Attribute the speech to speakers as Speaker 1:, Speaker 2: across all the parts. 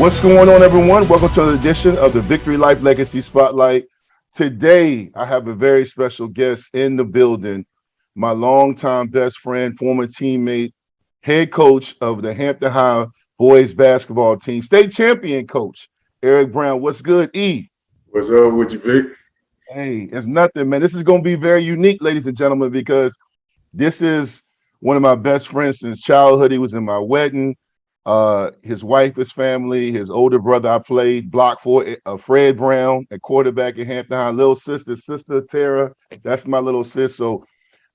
Speaker 1: What's going on, everyone? Welcome to another edition of the Vicktory Life Legacy Spotlight. Today, I have a very special guest in the building, my longtime best friend, former teammate, head coach of the Hampton High boys basketball team, state champion coach, Eric Brown. What's good, E?
Speaker 2: What's up with you, Vic?
Speaker 1: Hey, it's nothing, man. This is going to be very unique, ladies and gentlemen, because this is one of my best friends since childhood. He was in my wedding. His wife, his family, his older brother, I played block for Fred Brown, a quarterback at Hampton High. Little sister Tara, that's my little sis. So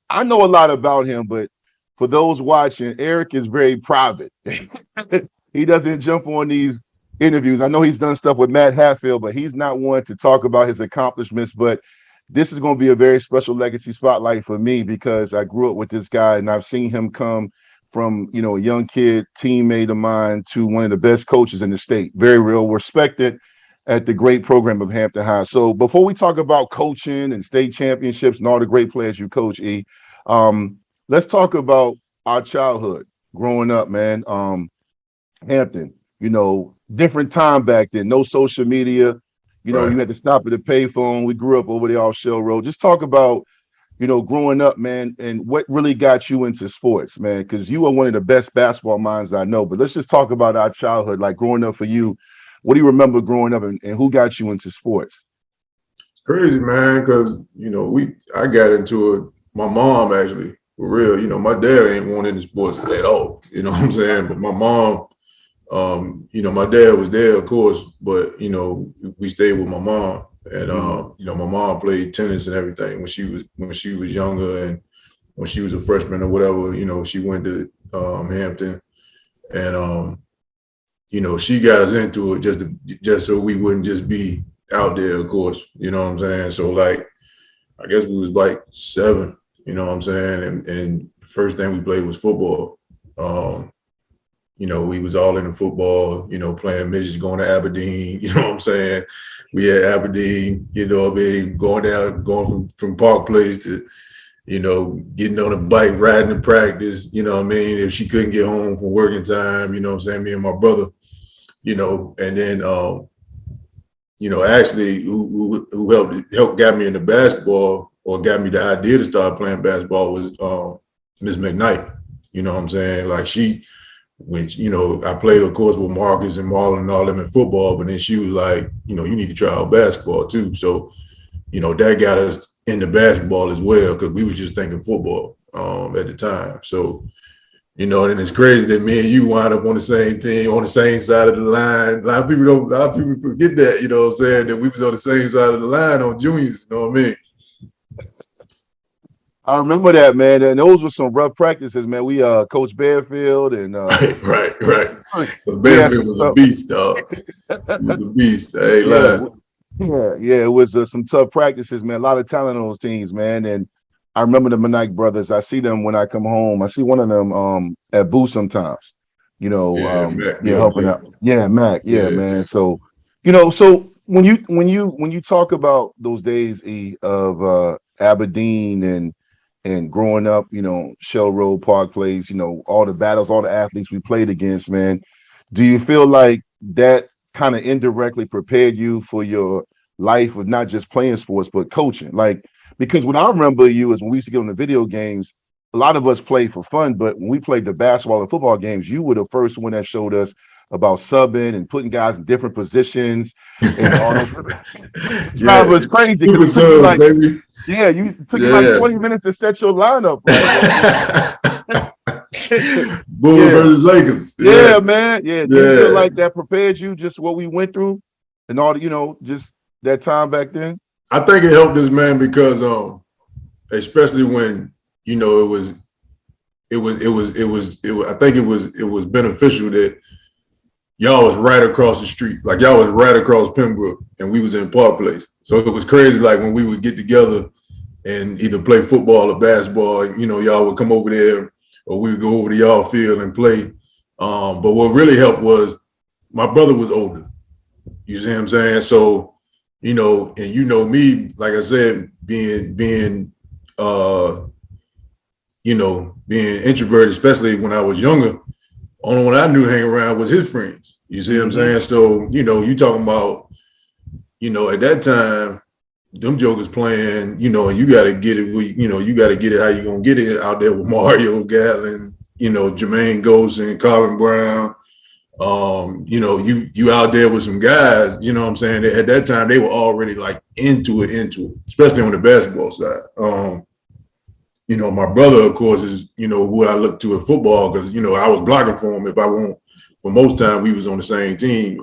Speaker 1: I know a lot about him, but for those watching, Eric is very private. He doesn't jump on these interviews. I know he's done stuff with Matt Hatfield, but he's not one to talk about his accomplishments. But this is going to be a very special legacy spotlight for me because I grew up with this guy and I've seen him come from, a young kid, teammate of mine, to one of the best coaches in the state. Very real, respected at the great program of Hampton High. So before we talk about coaching and state championships and all the great players you coach, E, let's talk about our childhood growing up, man. Hampton, different time back then, no social media.
Speaker 2: Right.
Speaker 1: You had to stop at a payphone. We grew up over there off Shell Road. Just talk about growing up, man, and what really got you into sports, man, because you are one of the best basketball minds I know. But let's just talk about our childhood, like growing up for you. What do you remember growing up and who got you into sports?
Speaker 2: It's crazy, man, because I got into it. My mom actually, for real. My dad ain't want into sports at all. You know what I'm saying? But my mom, my dad was there, of course, but we stayed with my mom. And my mom played tennis and everything when she was younger, and when she was a freshman or whatever, she went to Hampton, and she got us into it just so we wouldn't just be out there, of course, you know what I'm saying? So like, I guess we was like 7, you know what I'm saying? And the first thing we played was football. We was all into football, playing midgets, going to Aberdeen, you know what I'm saying? We had Aberdeen, going from Park Place to, getting on a bike, riding to practice, you know what I mean? If she couldn't get home from working time, you know what I'm saying? Me and my brother, and then, actually who helped got me into basketball or got me the idea to start playing basketball was Miss McKnight, you know what I'm saying? Like which, I played, of course, with Marcus and Marlon and all them in football, but then she was like, you need to try out basketball too. So, that got us into basketball as well, because we was just thinking football at the time. So, and it's crazy that me and you wind up on the same team, on the same side of the line. A lot of people forget that, you know what I'm saying, that we was on the same side of the line on juniors, you know what I mean?
Speaker 1: I remember that, man, and those were some rough practices, man. We Coach Bearfield and
Speaker 2: Right.
Speaker 1: Bearfield
Speaker 2: was a beast, dog. He was a beast. I ain't lying.
Speaker 1: Yeah. It was some tough practices, man. A lot of talent on those teams, man. And I remember the Manique brothers. I see them when I come home. I see one of them at Boo sometimes.
Speaker 2: Mac,
Speaker 1: helping out. Yeah, Mac. Yeah, man. So, when you talk about those days, E, of Aberdeen and growing up, Shell Road, Park Place, all the battles, all the athletes we played against, man. Do you feel like that kind of indirectly prepared you for your life of not just playing sports, but coaching? Like, because what I remember you is when we used to get on the video games, a lot of us played for fun, but when we played the basketball and football games, you were the first one that showed us about subbing and putting guys in different positions and all those.
Speaker 2: Yeah,
Speaker 1: It was crazy
Speaker 2: super
Speaker 1: because it took you
Speaker 2: subs, baby.
Speaker 1: you took you like 20 minutes to set your lineup right.
Speaker 2: Bulls versus Lakers.
Speaker 1: Yeah, man. Yeah. Do you feel
Speaker 2: Yeah.
Speaker 1: like that prepared you just what we went through and all the, just that time back then?
Speaker 2: I think it helped us, man, because especially when it was I think it was beneficial that y'all was right across the street. Like y'all was right across Pembroke and we was in Park Place. So it was crazy, like when we would get together and either play football or basketball, y'all would come over there or we would go over to y'all field and play. But what really helped was my brother was older. You see what I'm saying? So, and me, like I said, being being introverted, especially when I was younger, only one I knew hang around was his friends. You see what I'm saying? So, you talking about, at that time, them jokers playing, and you got to get it. You got to get it how you going to get it out there with Mario Gatlin, Jermaine Golson, Colin Brown. You out there with some guys, you know what I'm saying? At that time, they were already like into it, especially on the basketball side. My brother, of course, is, who I look to at football because, I was blocking for him if I won't. For most time, we was on the same team.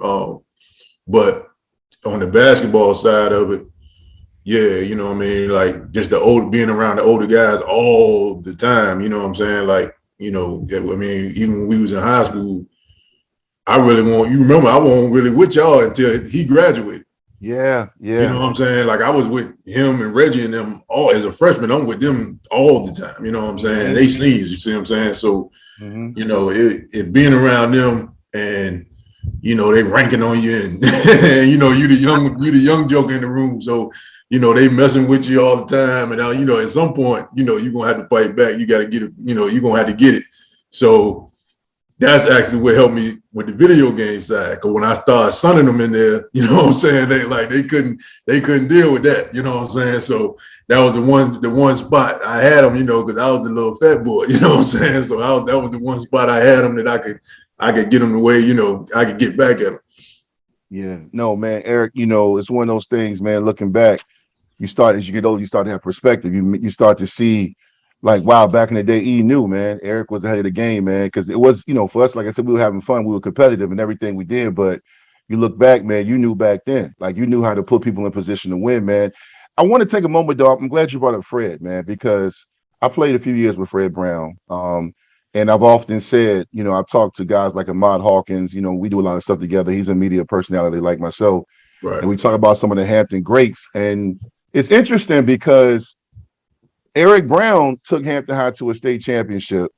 Speaker 2: But on the basketball side of it, yeah, you know what I mean? Like just being around the older guys all the time, you know what I'm saying? Like, even when we was in high school, I wasn't really with y'all until he graduated.
Speaker 1: Yeah.
Speaker 2: You know what I'm saying? Like I was with him and Reggie and them all as a freshman. I'm with them all the time. You know what I'm saying? And they sneeze. You see what I'm saying? So, it being around them and they ranking on you and you the young joker in the room. So, they messing with you all the time. And at some point, you're gonna have to fight back. You gotta get it, you're gonna have to get it. So that's actually what helped me with the video game side. Cause when I started sunning them in there, you know what I'm saying? They couldn't deal with that. You know what I'm saying? So that was the one spot I had them, cause I was a little fat boy, you know what I'm saying? So that was the one spot I had them that I could get them the way, I could get back at them.
Speaker 1: Yeah. No, man, Eric, it's one of those things, man, looking back, as you get older, you start to have perspective. You start to see like, wow, back in the day, E knew, man, Eric was ahead of the game, man. Cause it was, for us, like I said, we were having fun. We were competitive in everything we did, but you look back, man, you knew back then, like you knew how to put people in position to win, man. I want to take a moment, though. I'm glad you brought up Fred, man, because I played a few years with Fred Brown. And I've often said, I've talked to guys like Ahmad Hawkins, we do a lot of stuff together. He's a media personality like myself.
Speaker 2: Right.
Speaker 1: And we talk about some of the Hampton greats. And it's interesting because Eric Brown took Hampton High to a state championship.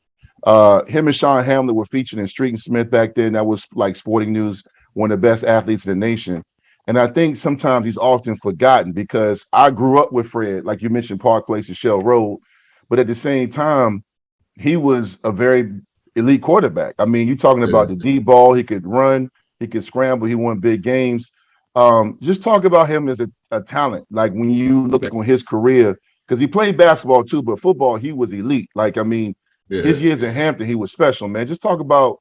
Speaker 1: Him and Sean Hamlet were featured in Street and Smith back then. That was like Sporting News, one of the best athletes in the nation. And I think sometimes he's often forgotten because I grew up with Fred, like you mentioned, Park Place and Shell Road. But at the same time, he was a very elite quarterback. I mean, you're talking about the deep ball. He could run, he could scramble, he won big games. Just talk about him as a talent. Like when you look at his career, because he played basketball too, but football, he was elite. Like, I mean, his years in Hampton, he was special, man. Just talk about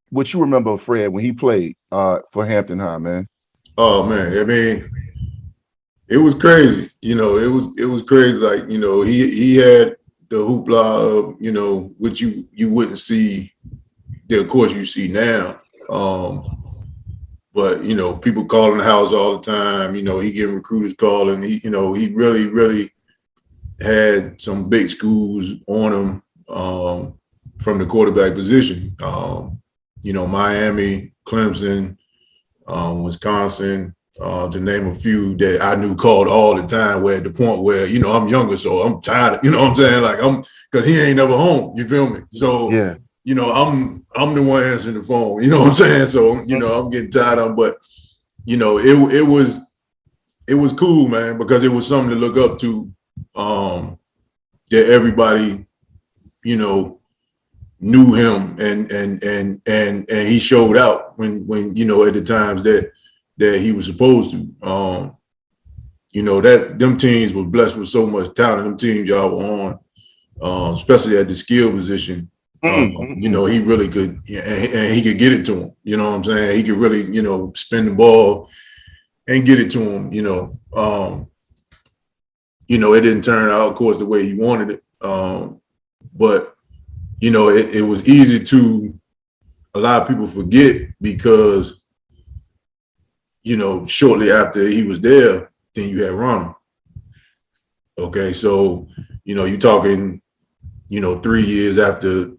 Speaker 1: what you remember of Fred when he played for Hampton High, man.
Speaker 2: Oh, man. I mean, it was crazy. It was crazy. Like, he had the hoopla of, which you wouldn't see, that of course you see now. But, people calling the house all the time, he getting recruiters calling. He really, really had some big schools on him from the quarterback position. Miami, Clemson, Wisconsin, to name a few that I knew called all the time, where at the point where, I'm younger, so I'm tired, you know what I'm saying? Like because he ain't never home, you feel me? So,
Speaker 1: yeah.
Speaker 2: I'm the one answering the phone, you know what I'm saying? So, I'm getting tired of him, but, it was cool, man, because it was something to look up to, that everybody, knew him and he showed out when at the times that he was supposed to. That them teams were blessed with so much talent. Them teams y'all were on, especially at the skill position. He really could, and he could get it to him. You know what I'm saying? He could really, spin the ball and get it to him. It didn't turn out, of course, the way he wanted it. But it was easy to a lot of people forget because, shortly after he was there, then you had Ronald. Okay, so you're talking, 3 years after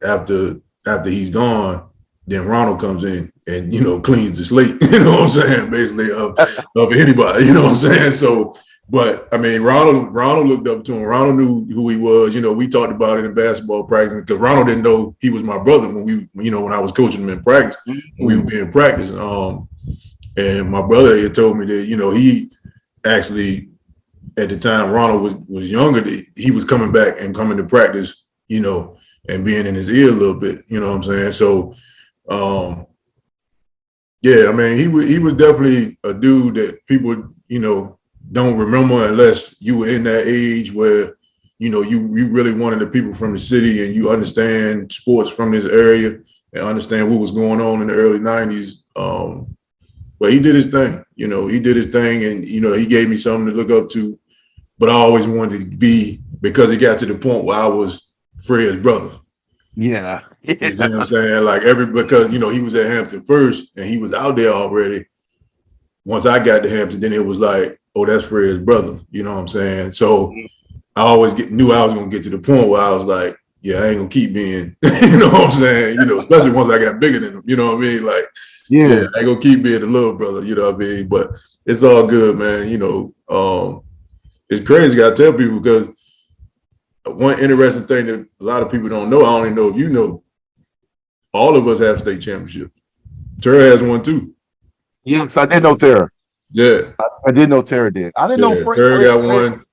Speaker 2: he's gone, then Ronald comes in and cleans the slate. You know what I'm saying? Basically of anybody. You know what I'm saying? So, but I mean, Ronald looked up to him. Ronald knew who he was. We talked about it in basketball practice because Ronald didn't know he was my brother when when I was coaching him in practice. We would be in practice. And my brother had told me that, he actually, at the time Ronald was younger, he was coming back and coming to practice, and being in his ear a little bit, you know what I'm saying? So, Yeah, I mean, he was definitely a dude that people, don't remember unless you were in that age where, you really wanted the people from the city and you understand sports from this area and understand what was going on in the early 90s. But he did his thing, he did his thing, and he gave me something to look up to. But I always wanted to be, because it got to the point where I was Fred's brother.
Speaker 1: Yeah.
Speaker 2: You know what I'm saying? Like because he was at Hampton first and he was out there already. Once I got to Hampton, then it was like, oh, that's Fred's brother. You know what I'm saying? So I always knew I was gonna get to the point where I was like, yeah, I ain't gonna keep being, you know what I'm saying? Especially once I got bigger than him. You know what I mean? Like, yeah, I ain't gonna keep being the little brother. You know what I mean? But it's all good, man. It's crazy. I tell people, because one interesting thing that a lot of people don't know, I don't even know if you know, all of us have state championships. Tara has one too.
Speaker 1: Yes, I did know Tara.
Speaker 2: Yeah.
Speaker 1: I did know Tara did. I didn't know
Speaker 2: Tara got one.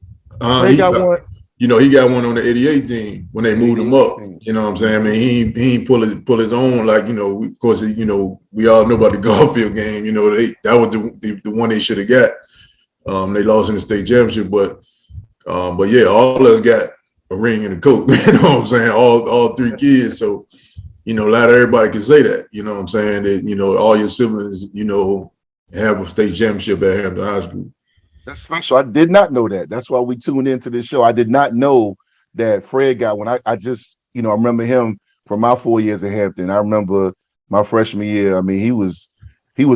Speaker 1: Fred got one.
Speaker 2: He got one on the 88 team when they moved him up. You know what I'm saying? I mean, he ain't pull his own, like, of course, we all know about the Garfield game. That was the one they should have got. They lost in the state championship, but yeah, all of us got a ring and a coat. You know what I'm saying? All three kids. So, not everybody can say that. You know what I'm saying? That, all your siblings, have a state championship at Hampton High School.
Speaker 1: That's special. I did not know that. That's why we tuned into this show. I did not know that Fred got one. I just, I remember him from my 4 years at Hampton. I remember my freshman year. I mean, he was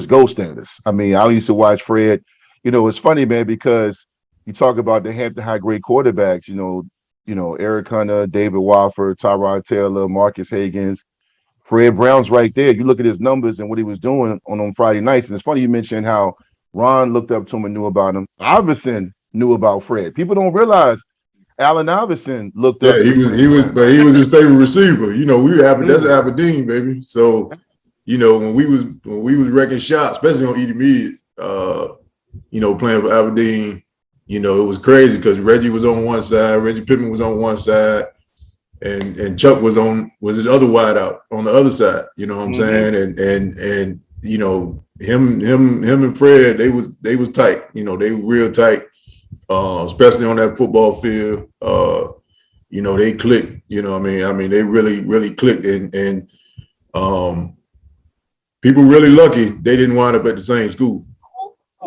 Speaker 1: gold status. I mean, I used to watch Fred. It's funny, man, because you talk about the Hampton High great quarterbacks, Eric Hunter, David Wofford, Tyrod Taylor, Marcus Higgins. Fred Brown's right there. You look at his numbers and what he was doing on Friday nights. And it's funny you mentioned how Ron looked up to him and knew about him. Iverson knew about Fred. People don't realize Allen Iverson looked up.
Speaker 2: Yeah, but he was his favorite receiver. That's Aberdeen, baby. So, when we was wrecking shots, especially on intermediate, playing for Aberdeen, it was crazy because Reggie was on one side, Reggie Pittman was on one side, and Chuck was his other wide out on the other side. You know what I'm saying? And him and Fred, they was tight. They were real tight, especially on that football field. They clicked. I mean, they really clicked, and people really lucky they didn't wind up at the same school.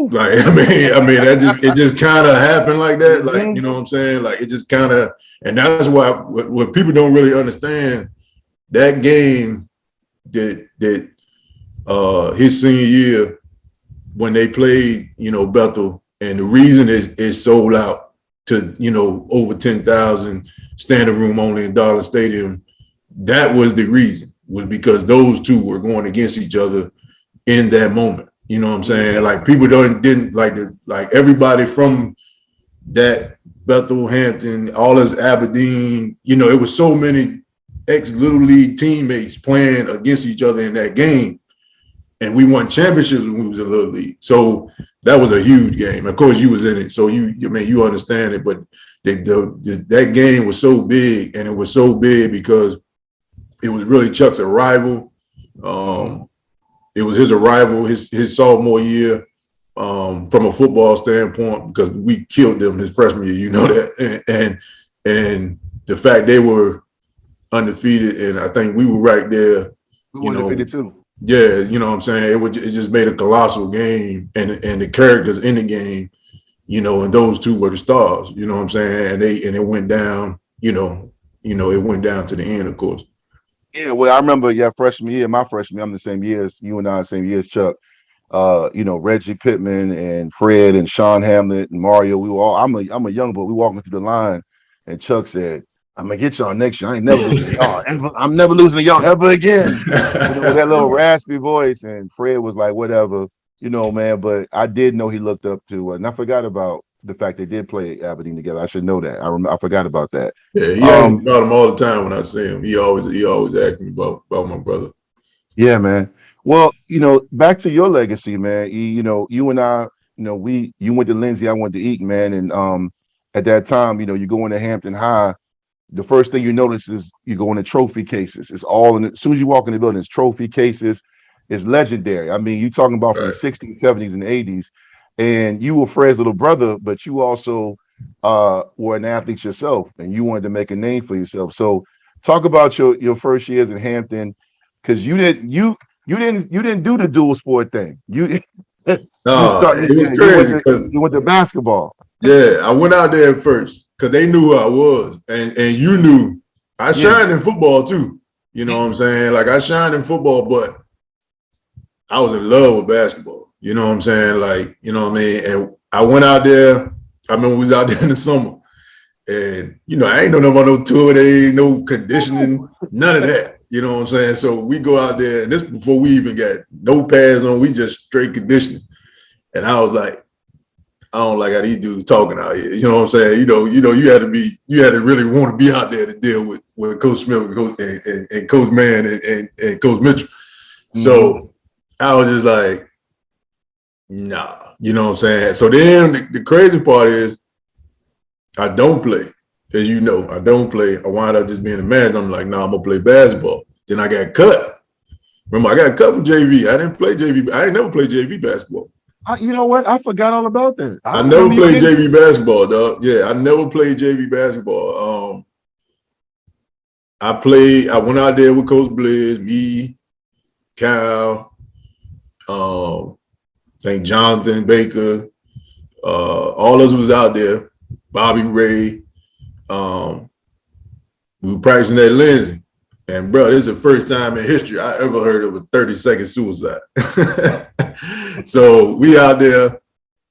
Speaker 2: Like, I mean, it just kind of happened like that. Like, you know what I'm saying? Like, it just kind of, and that's why what people don't really understand, that game that his senior year when they played, Bethel, and the reason it sold out to, over 10,000 standing room only in Darling Stadium, that was the reason, was because those two were going against each other in that moment. You know what I'm saying? Like, people didn't like everybody from that Bethel, Hampton, all this Aberdeen, it was so many ex-Little League teammates playing against each other in that game. And we won championships when we was in Little League. So that was a huge game. Of course, you was in it, so you understand it. But that game was so big, and it was so big because it was really Chuck's arrival. It was his arrival, his sophomore year, from a football standpoint, because we killed them his freshman year. That, and the fact they were undefeated, and I think we were right there.
Speaker 1: We were undefeated too.
Speaker 2: Yeah, you know what I'm saying? It just made a colossal game, and the characters in the game, and those two were the stars, you know what I'm saying? And it went down, it went down to the end, of course.
Speaker 1: Yeah, well, I remember freshman year, my freshman year, I'm the same year as you and I, same year as Chuck. Reggie Pittman and Fred and Sean Hamlet and Mario, we were all, I'm a young boy, we walking through the line, and Chuck said, I'm gonna get y'all next year. I ain't never losing to y'all. I'm never losing to y'all ever again. With that little raspy voice, and Fred was like, whatever, man. But I did know he looked up to, and I forgot about the fact they did play Aberdeen together. I should know that. I forgot about that.
Speaker 2: Yeah, he asked me about him all the time when I see him. He always asked me about my brother.
Speaker 1: Yeah, man. Well, back to your legacy, man. You and I, you went to Lindsay, I went to Eaton, man, and at that time, you go into Hampton High. The first thing you notice is you go into trophy cases. It's all in as soon as you walk in the building, it's trophy cases. is legendary. I mean, you talking about from the
Speaker 2: Right.
Speaker 1: 60s, 70s, and 80s, and you were Fred's little brother, but you also were an athlete yourself, and you wanted to make a name for yourself. So, talk about your first years in Hampton, because you didn't do the dual sport thing. You you
Speaker 2: No,
Speaker 1: start you
Speaker 2: it was
Speaker 1: said you went
Speaker 2: crazy
Speaker 1: to
Speaker 2: because
Speaker 1: you went to basketball.
Speaker 2: yeah, I went out there at first because they knew who I was, and you knew I
Speaker 1: Yeah,
Speaker 2: shined in football too. You know what I'm saying? Like I shined in football, but I was in love with basketball. You know what I'm saying? Like, you know what I mean? And I went out there. I remember we was out there in the summer. And, you know, I ain't know nothing about no tour days, no conditioning, none of that. You know what I'm saying? So we go out there, and this before we even got no pads on, we just straight conditioning. And I was like, I don't like how these dudes talking out here. You know what I'm saying? You had to really want to be out there to deal with Coach Smith and Coach Mann and Coach Mitchell.
Speaker 1: hmm
Speaker 2: So I was just like, nah, you know what I'm saying? So then the crazy part is I don't play. As you know, I don't play. I wind up just being a manager. I'm like, nah, I'm gonna play basketball. Then I got cut. Remember, I got cut from JV. I didn't play JV. I ain't never played JV basketball.
Speaker 1: You know what? I forgot all about that. I
Speaker 2: I
Speaker 1: don't
Speaker 2: never
Speaker 1: remember you
Speaker 2: played
Speaker 1: getting.
Speaker 2: JV basketball, dog. Yeah, I never played JV basketball. I went out there with Coach Blizz, me, Cal, I think Jonathan Baker, all of us was out there. Bobby Ray. We were practicing at Lindsay. And bro, this is the first time in history I ever heard of a 30-second suicide. So we out there,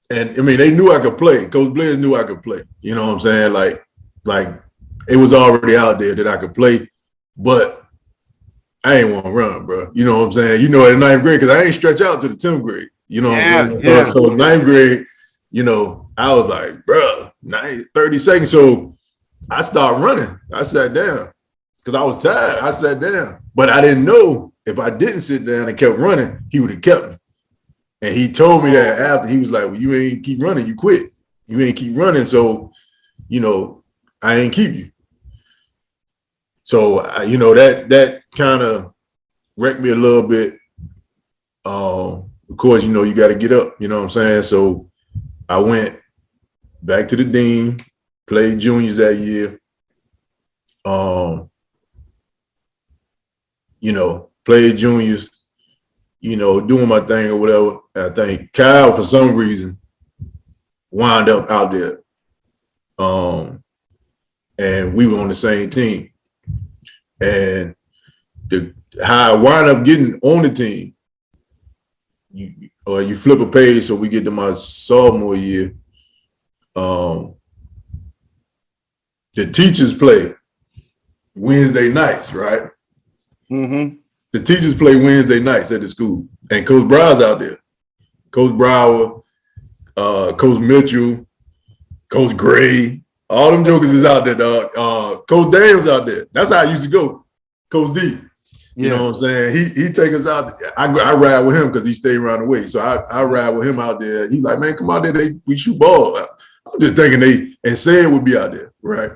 Speaker 2: and I mean, they knew I could play. Coach Blizz knew I could play. You know what I'm saying? Like it was already out there that I could play, but I ain't want to run, bro. You know what I'm saying? You know, in ninth grade, because I ain't stretch out to the 10th grade. You know what I'm
Speaker 1: Yeah,
Speaker 2: saying?
Speaker 1: yeah.
Speaker 2: So ninth grade, you know, I was like, bro, 30 seconds. So I started running. I sat down because I was tired. I sat down, but I didn't know if I didn't sit down and kept running, he would have kept me. And he told me that after. He was like, well, you ain't keep running, you quit. You ain't keep running, so, you know, I ain't keep you. So, you know, that kind of wrecked me a little bit. Of course, you know, you got to get up, you know what I'm saying? So I went back to the dean, played juniors that year. You know, played juniors, you know, doing my thing or whatever. And I think Kyle, for some reason, wound up out there. And we were on the same team. And how I wound up getting on the team, you flip a page, so we get to my sophomore year. The teachers play Wednesday nights, right?
Speaker 1: Mm-hmm.
Speaker 2: The teachers play Wednesday nights at the school, and Coach Brower's out there. Coach Brower, Coach Mitchell, Coach Gray, all them jokers is out there, dog. Coach Daniels out there. That's how I used to go. Coach D. You know what I'm saying? He take us out. I ride with him because he stayed around the way. So I ride with him out there. He's like, man, come out there. We shoot ball. I'm just thinking and Sam would be out there, right?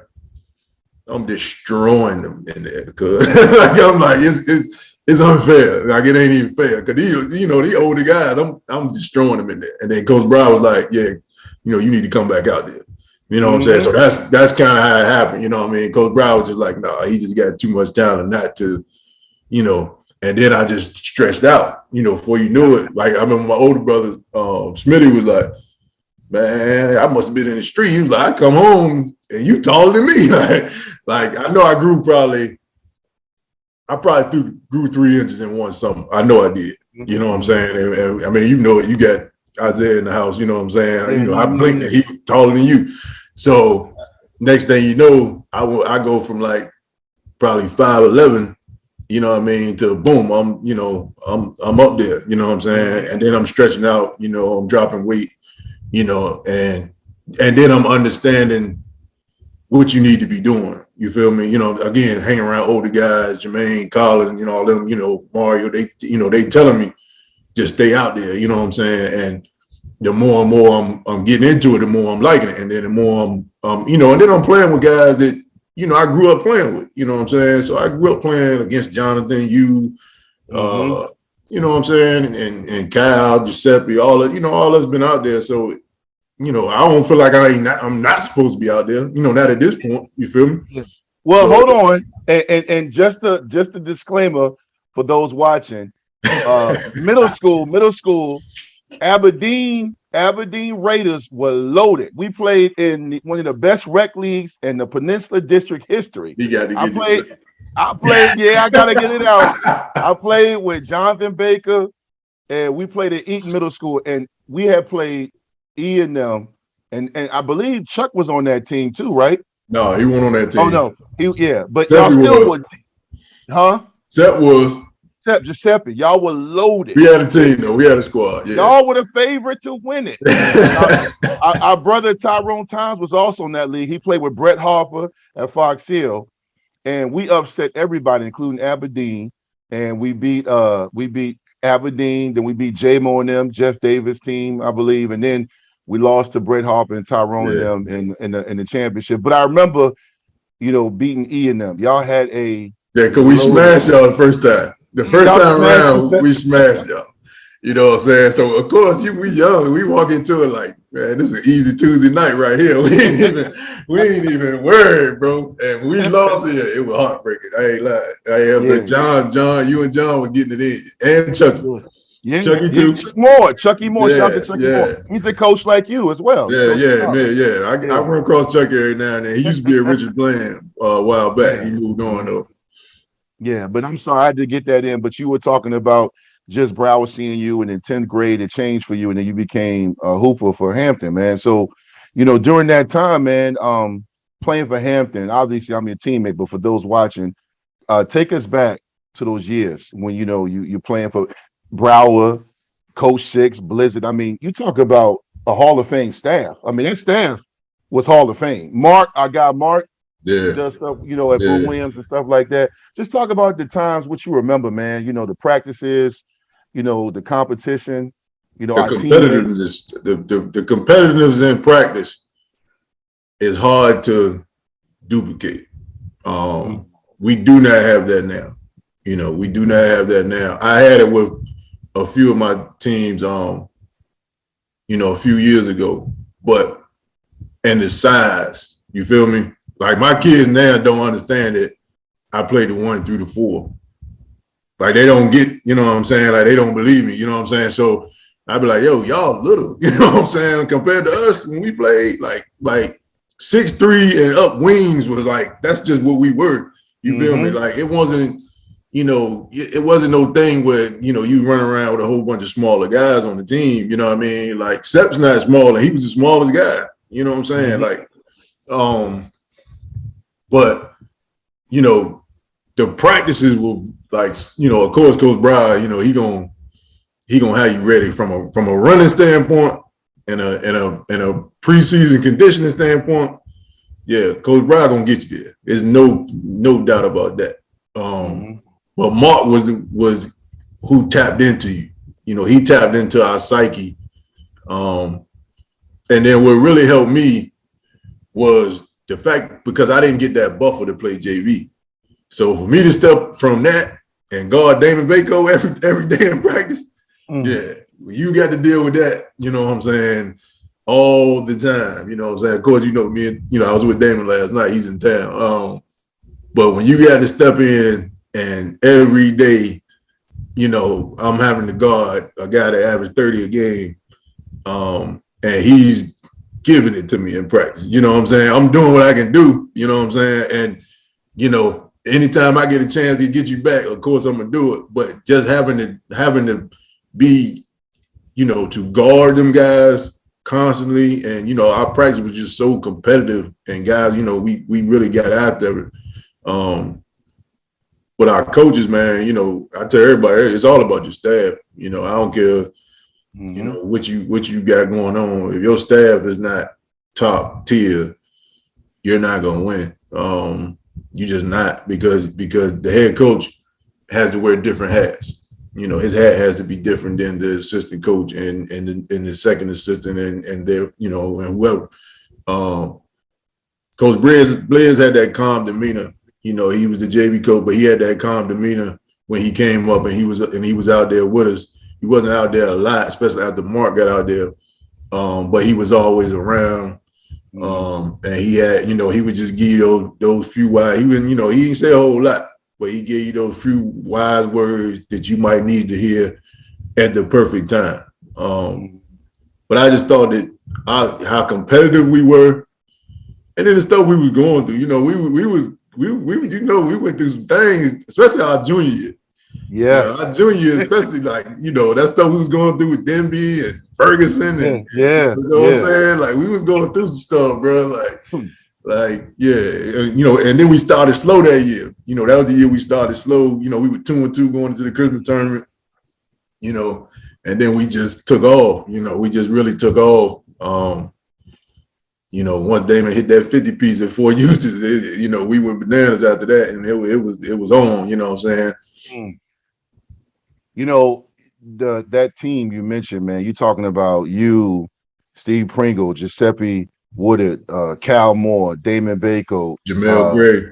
Speaker 2: I'm destroying them in there because like, I'm like, it's unfair. Like it ain't even fair because you know, the older guys, I'm destroying them in there. And then Coach Brown was like, yeah, you know, you need to come back out there. You know what I'm saying? So that's kind of how it happened. You know what I mean? Coach Brown was just like, no, he just got too much talent not to, you know. And then I just stretched out. You know, before you knew it, like I remember my older brother, Smitty, was like, man, I must have been in the street. He was like, I come home and you taller than me. like I know I probably grew 3 inches in one summer. I know I did. You know what I'm saying? And I mean, you know it. You got Isaiah in the house. You know what I'm saying? You know, I blinked and he was taller than you. So next thing you know, I go from like probably 5'11", you know what I mean, to boom, I'm up there. You know what I'm saying? And then I'm stretching out. You know, I'm dropping weight. You know, and then I'm understanding what you need to be doing. You feel me? You know, again, hanging around older guys, Jermaine, Collins, you know, all them, you know, Mario, they telling me just stay out there, you know what I'm saying? And the more and more I'm getting into it, the more I'm liking it. And then the more I'm you know, and then I'm playing with guys that, you know, I grew up playing with, you know what I'm saying? So I grew up playing against Jonathan, you know what I'm saying, and Kyle, Giuseppe, all of, all us been out there. So, I don't feel like I'm not supposed to be out there, not at this point. You feel me?
Speaker 1: Yeah. Well,
Speaker 2: So
Speaker 1: hold on, and just a disclaimer for those watching. Middle school, Aberdeen Raiders were loaded. We played in one of the best rec leagues in the Peninsula District history.
Speaker 2: you got to
Speaker 1: I
Speaker 2: get
Speaker 1: played,
Speaker 2: it.
Speaker 1: I played, yeah, I gotta get it out. I played with Jonathan Baker, and we played at Eaton Middle School, and we had played E and them, and I believe Chuck was on that team too, right?
Speaker 2: No, he wasn't on that
Speaker 1: Oh
Speaker 2: team.
Speaker 1: no, but
Speaker 2: Giuseppe
Speaker 1: y'all still
Speaker 2: was.
Speaker 1: would, huh?
Speaker 2: That was.
Speaker 1: Except Giuseppe, y'all were loaded.
Speaker 2: We had a team though. We had a squad. Yeah.
Speaker 1: Y'all were the favorite to win it. Our brother Tyrone Times was also in that league. He played with Brett Harper at Fox Hill, and we upset everybody, including Aberdeen. And we beat Aberdeen. Then we beat J-Mo and them, Jeff Davis team, I believe, and then we lost to Brett Harper and Tyrone and them in the championship. But I remember, beating E and them. Y'all had a
Speaker 2: because we smashed y'all the first time. The first time around, we smashed y'all. You know what I'm saying? So of course, we young. We walk into it like, man, this is an easy Tuesday night right here. We ain't even worried, bro. And we lost it. It was heartbreaking. I ain't lying. But John, you and John were getting it in, and Chucky.
Speaker 1: Yeah,
Speaker 2: Chucky too.
Speaker 1: Chucky Moore. Shout out to Chucky Moore. He's a coach like you as well.
Speaker 2: Yeah. I run across Chucky every now and then. He used to be at Richard Bland a while back. He moved on though.
Speaker 1: Yeah, but I'm sorry I had to get that in. But you were talking about just Brower seeing you, and in 10th grade it changed for you, and then you became a hooper for Hampton, man. So, during that time, man, playing for Hampton, obviously I'm your teammate, but for those watching, take us back to those years when you're playing for Brower, Coach Six, Blizzard. I mean, you talk about a Hall of Fame staff. I mean, that staff was Hall of Fame. Our guy Mark, does stuff, at Bill Williams and stuff like that. Just talk about the times, what you remember, man. The practices, the competition,
Speaker 2: the competitiveness, the competitiveness in practice is hard to duplicate. We do not have that now. We do not have that now. I had it with a few of my teams, a few years ago, and the size, you feel me? Like my kids now don't understand that I played the 1 through the 4. Like they don't get, you know what I'm saying? Like they don't believe me, you know what I'm saying? So I'd be like, yo, y'all little, you know what I'm saying? Compared to us when we played, like 6'3" and up wings was like, that's just what we were. You feel me? Like it wasn't, it wasn't no thing where, you run around with a whole bunch of smaller guys on the team, you know what I mean? Like Sep's not small, and he was the smallest guy, you know what I'm saying? Like, but, the practices will like, of course, Coach Brower, he gonna have you ready from a running standpoint and a preseason conditioning standpoint. Yeah, Coach Brower gonna get you there. There's no doubt about that. But Mark was who tapped into you. He tapped into our psyche. And then what really helped me was the fact, because I didn't get that buffer to play JV. So for me to step from that and guard Damon Bako every day in practice, you got to deal with that, you know what I'm saying, all the time. You know what I'm saying? Of course, me and, I was with Damon last night. He's in town. But when you got to step in and every day, I'm having to guard a guy that averaged 30 a game, and he's giving it to me in practice. You know what I'm saying? I'm doing what I can do, you know what I'm saying? And, anytime I get a chance to get you back, of course I'm gonna do it. But just having to be, to guard them guys constantly, and our practice was just so competitive, and guys, we really got after it. But our coaches, man, I tell everybody, it's all about your staff. I don't care, what you got going on. If your staff is not top tier, you're not gonna win. You're just not, because the head coach has to wear different hats. His hat has to be different than the assistant coach and the second assistant and their, and whoever. Coach Blaze had that calm demeanor. He was the JV coach, but he had that calm demeanor when he came up and he was out there with us. He wasn't out there a lot, especially after Mark got out there. But he was always around. And he had, he would just give you those few wise. He didn't say a whole lot, but he gave you those few wise words that you might need to hear at the perfect time. But I just thought that how competitive we were, and then the stuff we was going through. We went through some things, especially our junior year.
Speaker 1: Yeah,
Speaker 2: our junior year, especially that stuff we was going through with Denby and Ferguson, and
Speaker 1: what
Speaker 2: I'm saying? Like, we was going through some stuff, bro. And then we started slow that year. That was the year we started slow. We were 2-2 going into the Christmas tournament. And then we just took off. We just really took off. Once Damon hit that 50 piece at 4 uses, we went bananas after that, and it was on. You know what I'm saying?
Speaker 1: That team you mentioned, man. You talking about you, Steve Pringle, Giuseppe Woodard, Cal Moore, Damon Bako,
Speaker 2: Jamel Gray.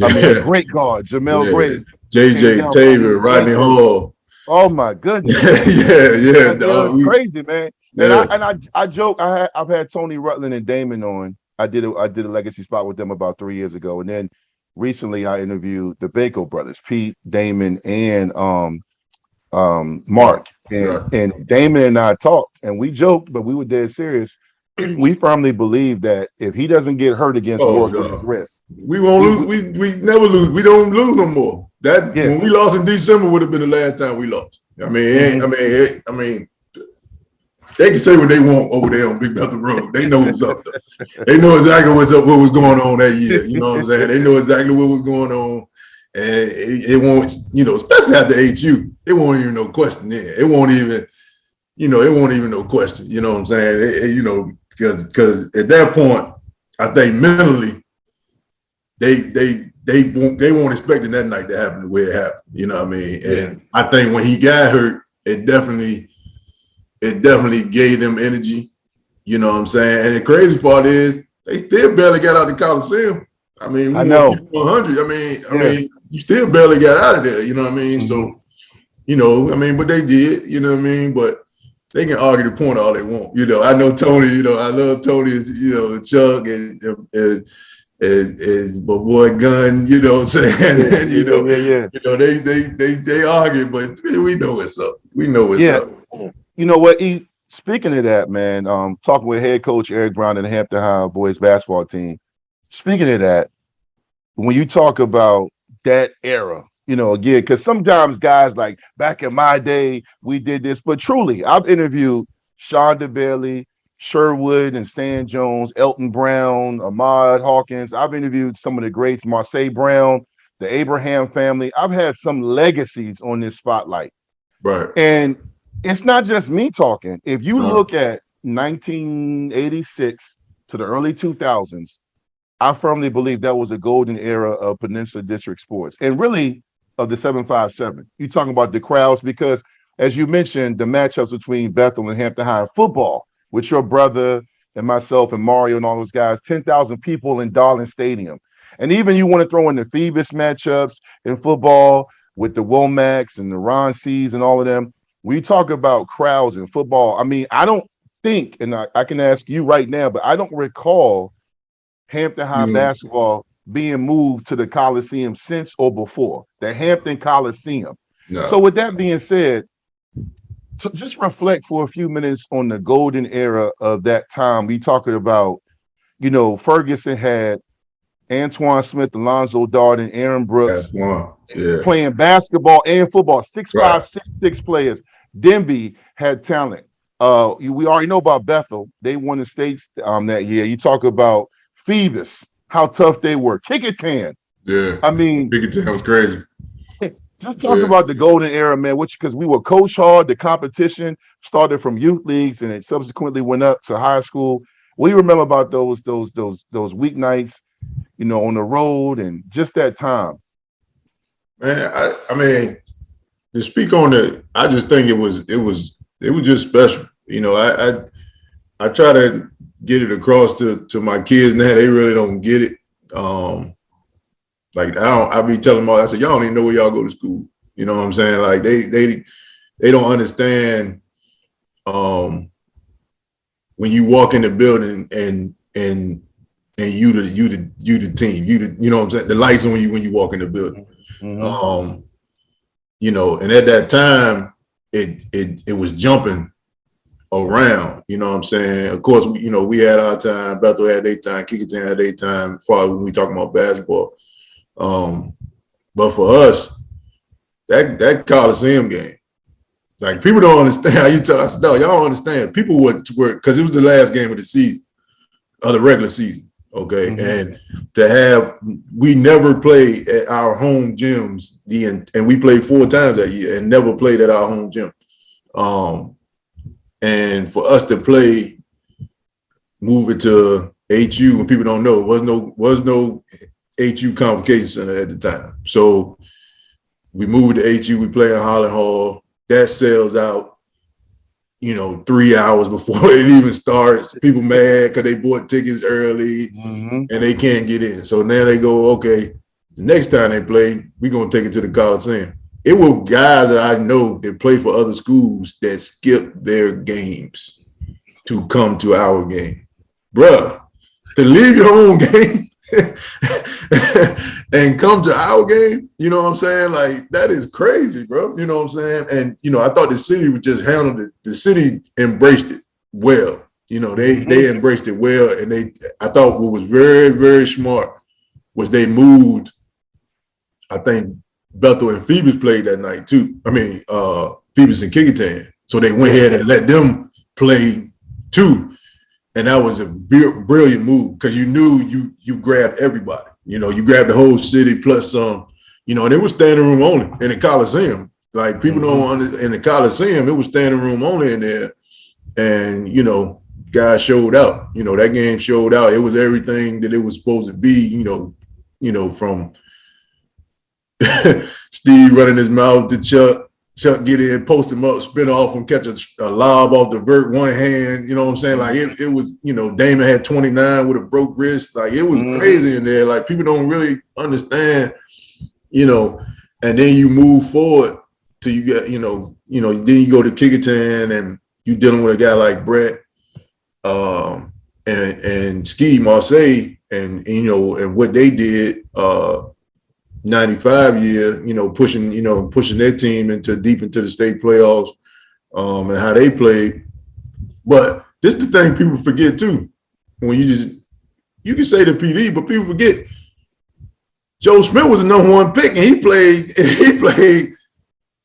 Speaker 1: I mean, a great guard, Jamel Gray,
Speaker 2: JJ Taylor, Rodney Hall.
Speaker 1: Oh my goodness!
Speaker 2: Dog.
Speaker 1: Crazy, man. And I joke. I've had Tony Rutland and Damon on. I did a legacy spot with them about 3 years ago, and then recently I interviewed the Bako brothers, Pete, Damon, and Mark. And Damon and I talked, and we joked, but we were dead serious. We firmly believe that if he doesn't get hurt against Warwick with his wrist,
Speaker 2: we won't lose. We never lose. We don't lose no more. When we lost in December would have been the last time we lost. I mean, they can say what they want over there on Big Bethel Road. They know what's up. They know exactly what's up. What was going on that year? You know what I'm saying? They know exactly what was going on, and it won't. Especially after HU, it won't even no question there. It won't even no question. You know what I'm saying? Because at that point, I think mentally, they weren't expecting that night to happen the way it happened. You know what I mean? And I think when he got hurt, it definitely gave them energy. You know what I'm saying? And the crazy part is they still barely got out of the Coliseum. I mean,
Speaker 1: I know
Speaker 2: 100. I mean, you still barely got out of there. You know what I mean? So, but they did. You know what I mean? But they can argue the point all they want. I know Tony. I love Tony. Chuck and my boy Gunn. You know what I'm saying? They argue, but we know what's up. We know what's up.
Speaker 1: You know what? Speaking of that, man, talking with head coach Eric Brown and the Hampton High boys basketball team. Speaking of that, when you talk about that era, again, because sometimes guys like back in my day, we did this, but truly, I've interviewed Shonda Bailey, Sherwood and Stan Jones, Elton Brown, Ahmad Hawkins. I've interviewed some of the greats, Marseille Brown, the Abraham family. I've had some legacies on this spotlight.
Speaker 2: Right.
Speaker 1: And it's not just me talking. If you look at 1986 to the early 2000s, I firmly believe that was a golden era of Peninsula District sports and really of the 757. You're talking about the crowds because, as you mentioned, the matchups between Bethel and Hampton High football with your brother and myself and Mario and all those guys, 10,000 people in Darling Stadium. And even you want to throw in the Phoebus matchups in football with the Womacs and the Ron C's and all of them. We talk about crowds in football. I mean, I don't think, and I can ask you right now, but I don't recall Hampton High basketball being moved to the Coliseum since or before, the Hampton Coliseum. No. So with that being said, to just reflect for a few minutes on the golden era of that time. We talking about, Ferguson had Antoine Smith, Alonzo Darden, Aaron Brooks playing basketball and football, 6'5", 6'6" players. Denby had talent. We already know about Bethel. They won the states that year. You talk about Phoebus, how tough they were. Kickertan.
Speaker 2: Yeah.
Speaker 1: I mean,
Speaker 2: Kickertan was crazy.
Speaker 1: Just talk about the golden era, man, because we were coach hard. The competition started from youth leagues and it subsequently went up to high school. What do you remember about those weeknights, on the road and just that time?
Speaker 2: Man, I mean, to speak on it, I just think it was just special. I try to get it across to my kids now. They really don't get it. Like I be telling them all, I said, y'all don't even know where y'all go to school. You know what I'm saying? Like they don't understand when you walk in the building and you the team, you know what I'm saying? The lights on when you walk in the building.
Speaker 1: Mm-hmm.
Speaker 2: You know, and at that time it was jumping around, you know what I'm saying? Of course, you know, we had our time, Bethel had their time, Kickerton had their time, as far as when we talking about basketball. But for us, that Coliseum game, like people don't understand how you tell us, no, y'all don't understand. People were because it was the last game of the season, of the regular season. Okay. Mm-hmm. And to have, we never played at our home gyms, and we played 4 times that year and never played at our home gym. And for us to play, move it to HU, when people don't know, was no HU Convocation Center at the time. So we moved to HU, we play in Holland Hall. That sells out, you know, 3 hours before it even starts. People mad because they bought tickets early and they can't get in. So now they go, okay, the next time they play, we're going to take it to the Coliseum. It were guys that I know that play for other schools that skipped their games to come to our game. Bruh, to leave your own game and come to our game, you know what I'm saying? Like, that is crazy, bro. You know what I'm saying? And, you know, I thought the city would just handle it. The city embraced it well. You know, they embraced it well. And I thought what was very, very smart was they moved, I think, Bethel and Phoebus played that night too. I mean, Phoebus and Kickerton. So they went ahead and let them play too. And that was a brilliant move because you knew you grabbed everybody. You know, you grabbed the whole city plus some, you know, and it was standing room only in the Coliseum. Like people don't understand, in the Coliseum, it was standing room only in there. And, you know, guys showed out. You know, that game showed out. It was everything that it was supposed to be, you know, from Steve running his mouth to Chuck get in, post him up, spin off and catch a lob off the vert one hand. You know what I'm saying? Like it was, you know, Damon had 29 with a broke wrist. Like it was crazy in there. Like people don't really understand, you know, and then you move forward till you get, you know, then you go to Kickerton and you dealing with a guy like Brett and Ski Marseille and, you know, and what they did, 95 year, you know, pushing their team deep into the state playoffs, and how they played. But this is the thing people forget too. When you can say the PD, but people forget Joe Smith was the number 1 pick, and he played,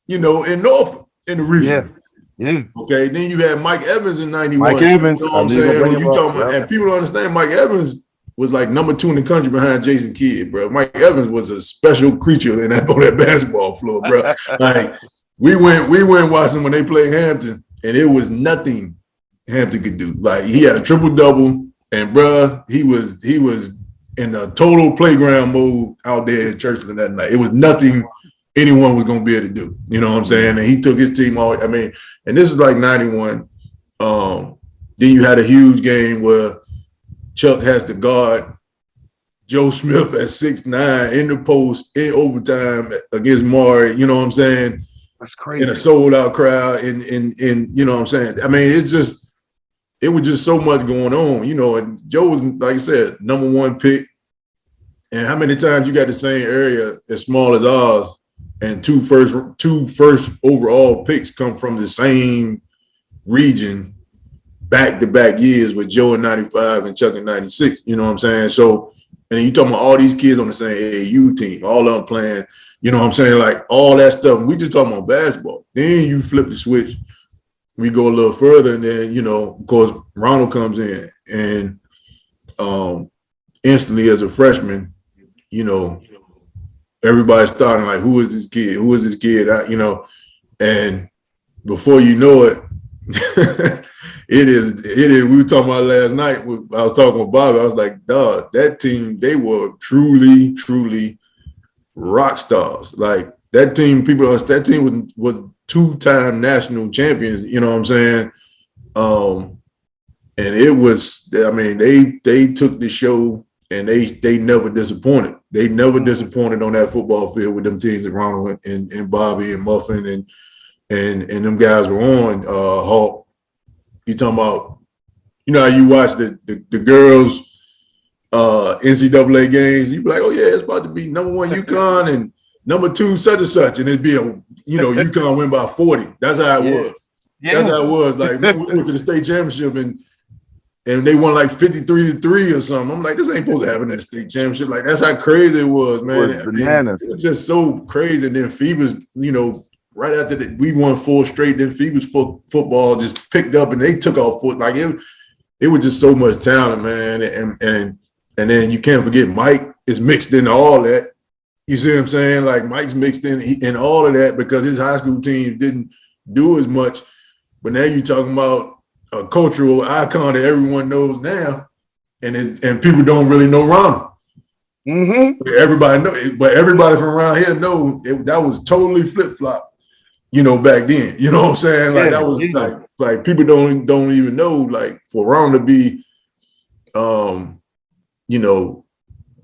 Speaker 2: you know, in Norfolk in the region.
Speaker 1: Yeah.
Speaker 2: Okay. Then you had Mike Evans in 91.
Speaker 1: Mike Evans.
Speaker 2: You know what I'm saying? When you talking about, and people don't understand, Mike Evans was like number 2 in the country behind Jason Kidd, bro. Mike Evans was a special creature on that basketball floor, bro. Like we went watching when they played Hampton, and it was nothing Hampton could do. Like he had a triple-double, and bro, he was in a total playground mode out there at Churchland that night. It was nothing anyone was gonna be able to do. You know what I'm saying? And he took his team all. I mean, and this is like 91. Then you had a huge game where Chuck has to guard Joe Smith at 6'9" in the post in overtime against Maury. You know what I'm saying?
Speaker 1: That's crazy.
Speaker 2: In a sold out crowd. In you know what I'm saying? I mean, it was just so much going on. You know, and Joe was, like I said, number 1 pick. And how many times you got the same area as small as ours, and two first overall picks come from the same region back-to-back years with Joe in 95 and Chuck in 96, you know what I'm saying? So, and then you talking about all these kids on the same AAU team, all of them playing, you know what I'm saying? Like all that stuff. We just talking about basketball. Then you flip the switch. We go a little further, and then, you know, of course, Ronald comes in, and instantly as a freshman, you know, everybody's starting like, who is this kid? Who is this kid? You know, and before you know it, it is. We were talking about last night. I was talking with Bobby. I was like, dog, that team, they were truly, truly rock stars. Like that team, that team was 2-time national champions. You know what I'm saying? And it was, I mean, they took the show and they never disappointed. They never disappointed on that football field with them teams that Ronald and Bobby and Muffin and them guys were on. Hawk, you talking about, you know how you watch the girls NCAA games, you be like, oh yeah, it's about to be number 1 UConn and number 2 such and such, and it'd be UConn win by 40. That's how it was. Yeah. That's how it was. Like we went to the state championship and they won like 53-3 or something. I'm like, this ain't supposed to happen in the state championship. Like that's how crazy it was, man.
Speaker 1: It was bananas.
Speaker 2: It was just so crazy. And then Phoebe's, right after that, we won 4 straight. Then Phoebe's football just picked up and they took off foot. Like it was just so much talent, man. And then you can't forget Mike is mixed into all that. You see what I'm saying? Like Mike's mixed in all of that because his high school team didn't do as much. But now you're talking about a cultural icon that everyone knows now, and people don't really know Ronald.
Speaker 1: Mm-hmm.
Speaker 2: But everybody from around here know that was totally flip flop. Back then. You know what I'm saying? Like that was like people don't even know. Like for Ronald to be,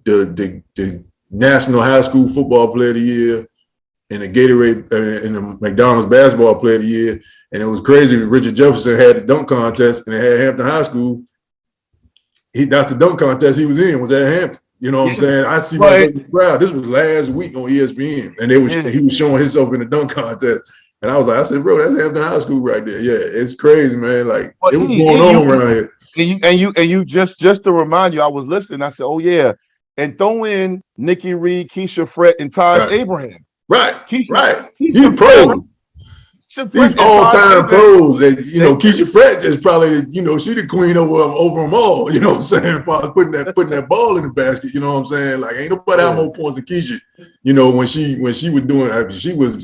Speaker 2: the National High School Football Player of the Year and the Gatorade and the McDonald's Basketball Player of the Year. And it was crazy. Richard Jefferson had the dunk contest and it had Hampton High School. That's the dunk contest he was in, was at Hampton. You know what I'm saying? I see myself in the crowd. This was last week on ESPN. And he was showing himself in the dunk contest. And I was like, bro, that's Hampton High School right there. Yeah, it's crazy, man. Like it was going on around here.
Speaker 1: And you just to remind you, I was listening. I said, oh yeah, and throw in Nikki Reed, Keisha Fret, and Taj Abraham.
Speaker 2: Right. He's pro. These all-time pros. And, Keisha Fret is probably, she the queen over them all. You know what I'm saying? Putting that ball in the basket. You know what I'm saying? Like ain't nobody have more points than Keisha. When she was doing, she was,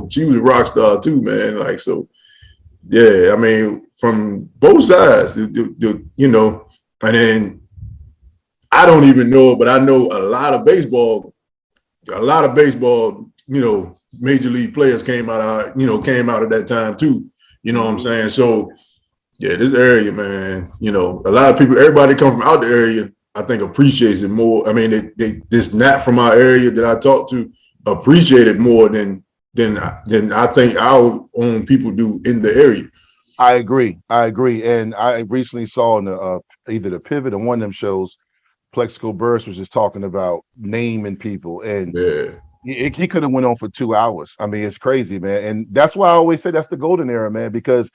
Speaker 2: she was a rock star too, man. Like so. Yeah, I mean, from both sides, and then I don't even know, but I know a lot of baseball, major league players came out of that time too. You know what I'm saying? So yeah, this area, man, a lot of people, everybody come from out the area, I think appreciates it more. I mean, they this not from our area that I talk to appreciate it more than I think our own people do in the area.
Speaker 1: I agree. And I recently saw in either the Pivot or one of them shows, Plexico Burst was just talking about naming people, and he could have went on for 2 hours. I mean, it's crazy, man. And that's why I always say that's the golden era, man, because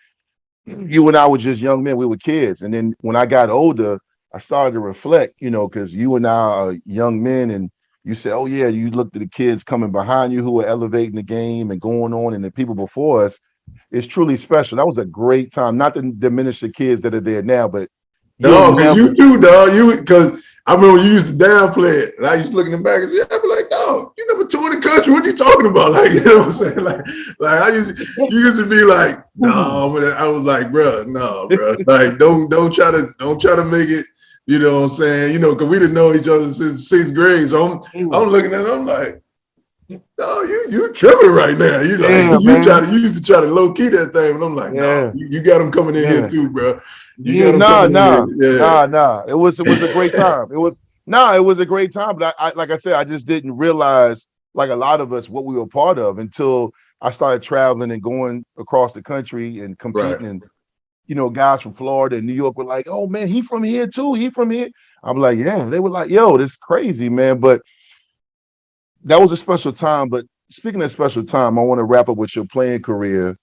Speaker 1: you and I were just young men. We were kids. And then when I got older, I started to reflect, because you and I are young men, and you said, oh yeah, you looked at the kids coming behind you who were elevating the game and going on, and the people before us. It's truly special. That was a great time. Not to diminish the kids that are there now, but
Speaker 2: no, because you do, dog. Because I remember you used to downplay it, and I used to look in the back and say, I'd be like, dog, you number 2 in the country. What you talking about? Like, you know what I'm saying? Like you used to be like, no, but I was like, bro, no, bro. Like, don't try to make it. You know what I'm saying? Because we didn't know each other since 6th grade. So I'm looking at it, I'm like, no, you tripping right now. You used to try to low key that thing, and I'm like, no, you got them coming in here too, bro.
Speaker 1: Nah. It was a great time. It was a great time. But I like I said, I just didn't realize, like a lot of us, what we were part of until I started traveling and going across the country and competing. And guys from Florida and New York were like, "Oh man, he from here too. He from here." I'm like, "Yeah." They were like, "Yo, this crazy, man." But that was a special time. But speaking of special time, I want to wrap up with your playing career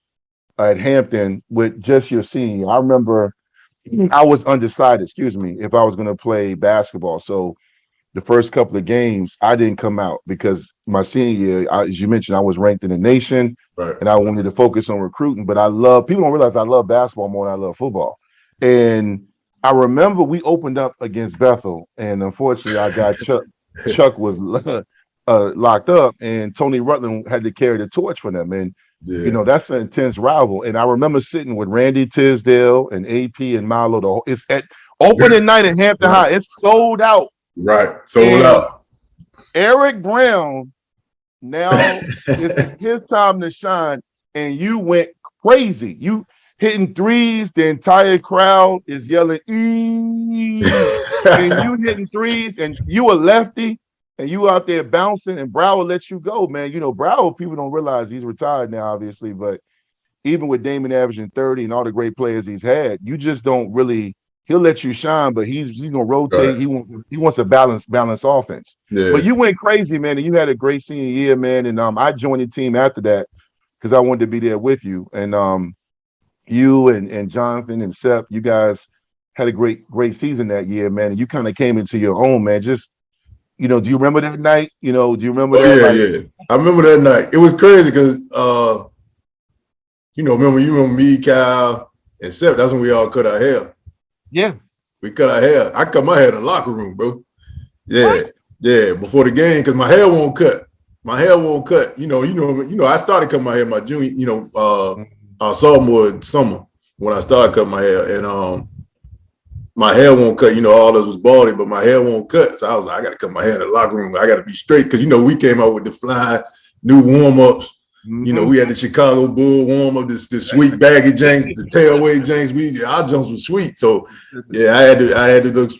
Speaker 1: at Hampton with just your senior. I remember I was undecided, if I was going to play basketball. So the first couple of games, I didn't come out because my senior year, as you mentioned, I was ranked in the nation, and I wanted to focus on recruiting. But people don't realize I love basketball more than I love football. And I remember we opened up against Bethel, and unfortunately, I got Chuck was locked up, and Tony Rutland had to carry the torch for them. And that's an intense rival. And I remember sitting with Randy Tisdale and AP and Milo. It's at opening night at Hampton High. It's sold out.
Speaker 2: Right, sold out.
Speaker 1: Eric Brown, now it's his time to shine, and you went crazy. hitting threes, the entire crowd is yelling, and you hitting threes, and you a lefty, and you out there bouncing, and Brower lets you go, man. You know, Brower, people don't realize he's retired now, obviously, but even with Damon averaging 30 and all the great players he's had, you just don't really. He'll let you shine, but he's gonna rotate.
Speaker 2: Right.
Speaker 1: He wants a balance offense. But
Speaker 2: Yeah.
Speaker 1: you went crazy, man, and you had a great senior year, man. And I joined the team after that because I wanted to be there with you. And you and Jonathan and Seth, you guys had a great season that year, man. And you kind of came into your own, man. Just do you remember that night? Do you remember
Speaker 2: Oh
Speaker 1: that?
Speaker 2: yeah,
Speaker 1: Like,
Speaker 2: yeah. I remember that night. It was crazy because remember me, Kyle, and Seth. That's when we all cut our hair.
Speaker 1: yeah.
Speaker 2: We cut our hair. I cut my hair in the locker room, bro. Yeah,
Speaker 1: What?
Speaker 2: yeah. Before the game, because my hair won't cut. My hair won't cut. I started cutting my hair my junior, sophomore summer when I started cutting my hair, and my hair won't cut. All this was baldy, but my hair won't cut. So I was like, I got to cut my hair in the locker room. I got to be straight because we came out with the fly new warm ups. We had the Chicago Bull warm up, this sweet baggy janks, the tailway janks. Our jumps were sweet. So yeah, I had to look.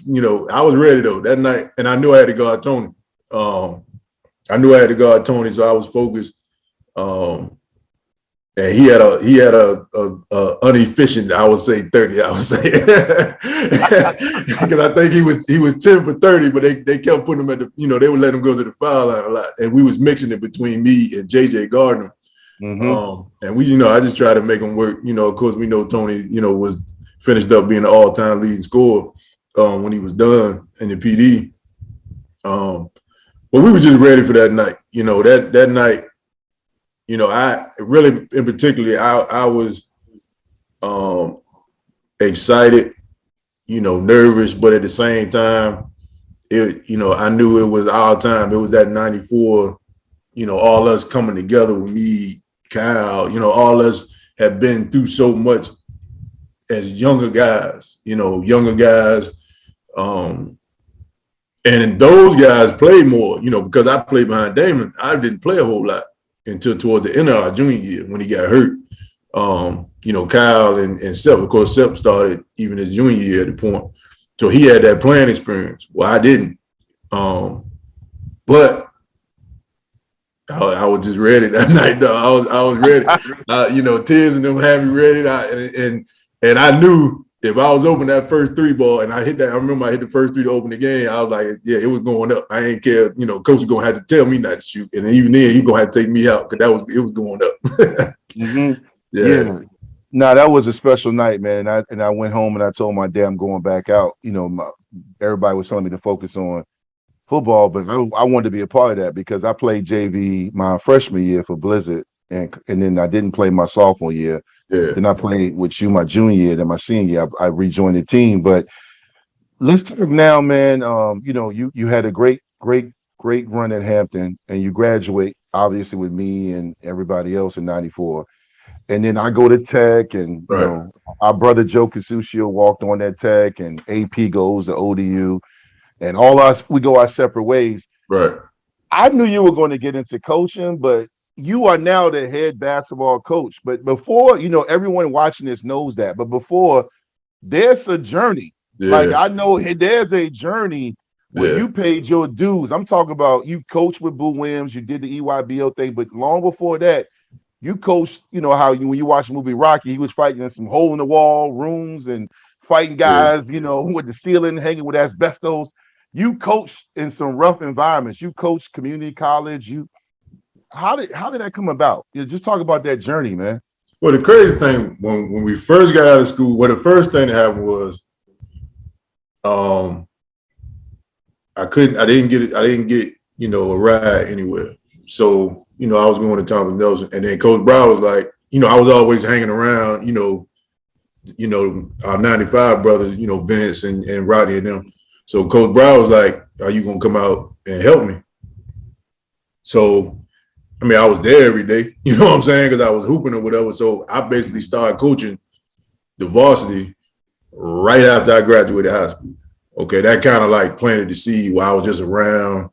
Speaker 2: I was ready though that night, and I knew I had to guard Tony. So I was focused. And he had a inefficient, I would say 30. I would say because I think he was 10 for 30, but they kept putting him at the, they would let him go to the foul line a lot, and we was mixing it between me and JJ Gardner. And we, I just tried to make him work. Of course, we know Tony, was finished up being an all-time leading scorer when he was done in the PD. But we were just ready for that night. That night. I really, in particular, I was excited, nervous, but at the same time, I knew it was our time. It was that 94, all us coming together with me, Kyle, all us have been through so much as younger guys, and those guys played more, because I played behind Damon. I didn't play a whole lot until towards the end of our junior year when he got hurt. Kyle and Seth, of course, Seth started even his junior year at the point. So he had that playing experience. Well, I didn't. But I was just ready that night, though. I was ready. Tears and them had me ready. And I knew if I was open that first three ball and I hit that, I remember I hit the first three to open the game. I was like, yeah, it was going up. I ain't care. Coach was gonna have to tell me not to shoot, and even then he gonna have to take me out because it was going up.
Speaker 1: Yeah. No, that was a special night, man. And I went home and I told my dad I'm going back out. Everybody was telling me to focus on football, but I wanted to be a part of that because I played JV my freshman year for Blizzard, and then I didn't play my sophomore year.
Speaker 2: Yeah.
Speaker 1: Then I played with you my junior year. Then my senior year, I rejoined the team. But let's talk now, man. You had a great run at Hampton, and you graduate obviously with me and everybody else in '94. And then I go to Tech, and our brother Joe Casuccio walked on that Tech, and AP goes to ODU, and we go our separate ways.
Speaker 2: Right.
Speaker 1: I knew you were going to get into coaching, but you are now the head basketball coach. But before, everyone watching this knows that. But before, there's a journey.
Speaker 2: Yeah.
Speaker 1: Like I know there's a journey where you paid your dues. I'm talking about you coached with Boo Williams, you did the EYBL thing, but long before that, you coached. How when you watch the movie Rocky, he was fighting in some hole in the wall rooms and fighting guys, with the ceiling hanging with asbestos. You coached in some rough environments. You coached community college. How did that come about? Just talk about that journey, man.
Speaker 2: Well, the crazy thing when we first got out of school, the first thing that happened was, I didn't get a ride anywhere. So I was going to Thomas Nelson, and then Coach Brower was like, I was always hanging around, our 95 brothers, Vince and Rodney and them. So Coach Brower was like, are you going to come out and help me? So, I was there every day, you know what I'm saying? Because I was hooping or whatever. So I basically started coaching the varsity right after I graduated high school. Okay, that kind of like planted the seed while I was just around,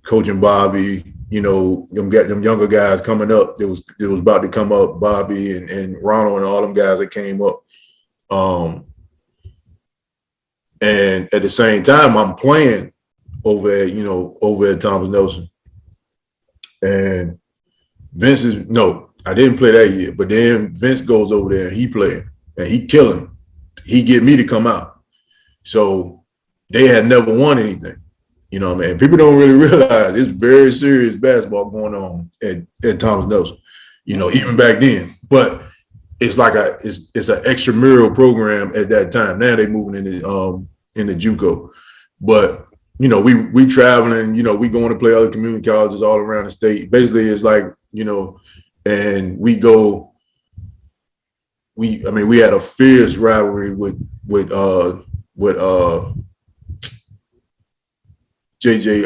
Speaker 2: coaching Bobby, you know, them younger guys coming up. There was about to come up, Bobby and Ronald and all them guys that came up. And at the same time, I'm playing over at Thomas Nelson. And Vince I didn't play that year, but then Vince goes over there and he played and he killing. He get me to come out. So they had never won anything. You know what I mean? People don't really realize it's very serious basketball going on at Thomas Nelson, you know, even back then. But it's like it's an extramural program at that time. Now they moving in the JUCO. But, you know, we traveling, you know, we going to play other community colleges all around the state. Basically, it's like, you know, and we had a fierce rivalry with JJ,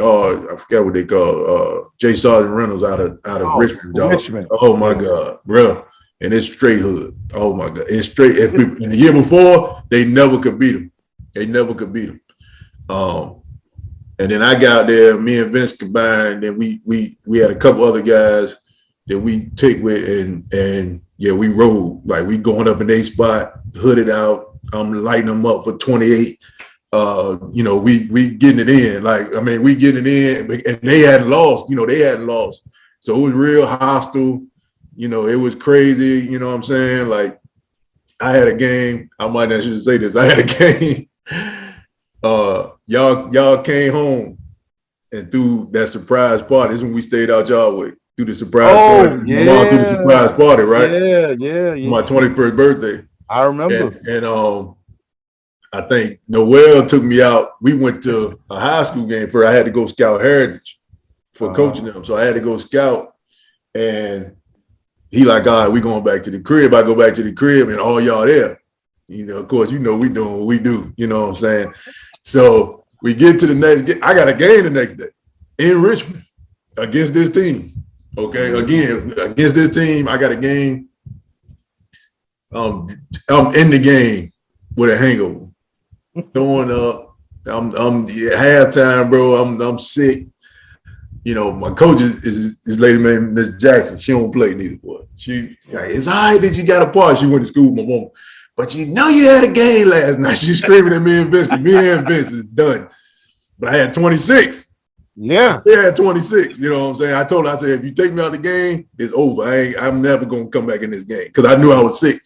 Speaker 2: I forgot what they call J. Sergeant Reynolds out of Richmond.
Speaker 1: Richmond.
Speaker 2: Oh my God, bro. And it's straight hood. Oh my God. It's straight. In the year before, they never could beat them. And then I got there, me and Vince combined, and we had a couple other guys that we take with and yeah, we rolled. Like we going up in a spot, hooded out. I'm lighting them up for 28. You know, we getting it in. Like, I mean, we getting it in, and they hadn't lost. So it was real hostile. You know, it was crazy. You know what I'm saying? Like, I had a game. I might not should say this. I had a game. Y'all came home and threw that surprise party. This is when we stayed out y'all way. Through the surprise party.
Speaker 1: Yeah.
Speaker 2: My mom threw the surprise party, right?
Speaker 1: Yeah.
Speaker 2: My 21st birthday.
Speaker 1: I remember.
Speaker 2: And I think Noel took me out. We went to a high school game first. I had to go scout Heritage for coaching them. So I had to go scout. And he like, all right, we going back to the crib. I go back to the crib and all y'all there. You know, of course, you know, we doing what we do. You know what I'm saying? So we get to the next game. I got a game the next day in Richmond against this team. Okay, again, against this team, I got a game. I'm in the game with a hangover. Throwing up. I'm halftime, bro. I'm sick. You know, my coach is this lady named Miss Jackson. She don't play neither, boy. It's all right that you got a part. She went to school with my mom. But you know you had a game last night. She's screaming at me and Vince. Me and Vince is done. But I had 26.
Speaker 1: Yeah.
Speaker 2: I had 26. You know what I'm saying? I told her, I said, if you take me out the game, it's over. I'm never going to come back in this game because I knew I was sick.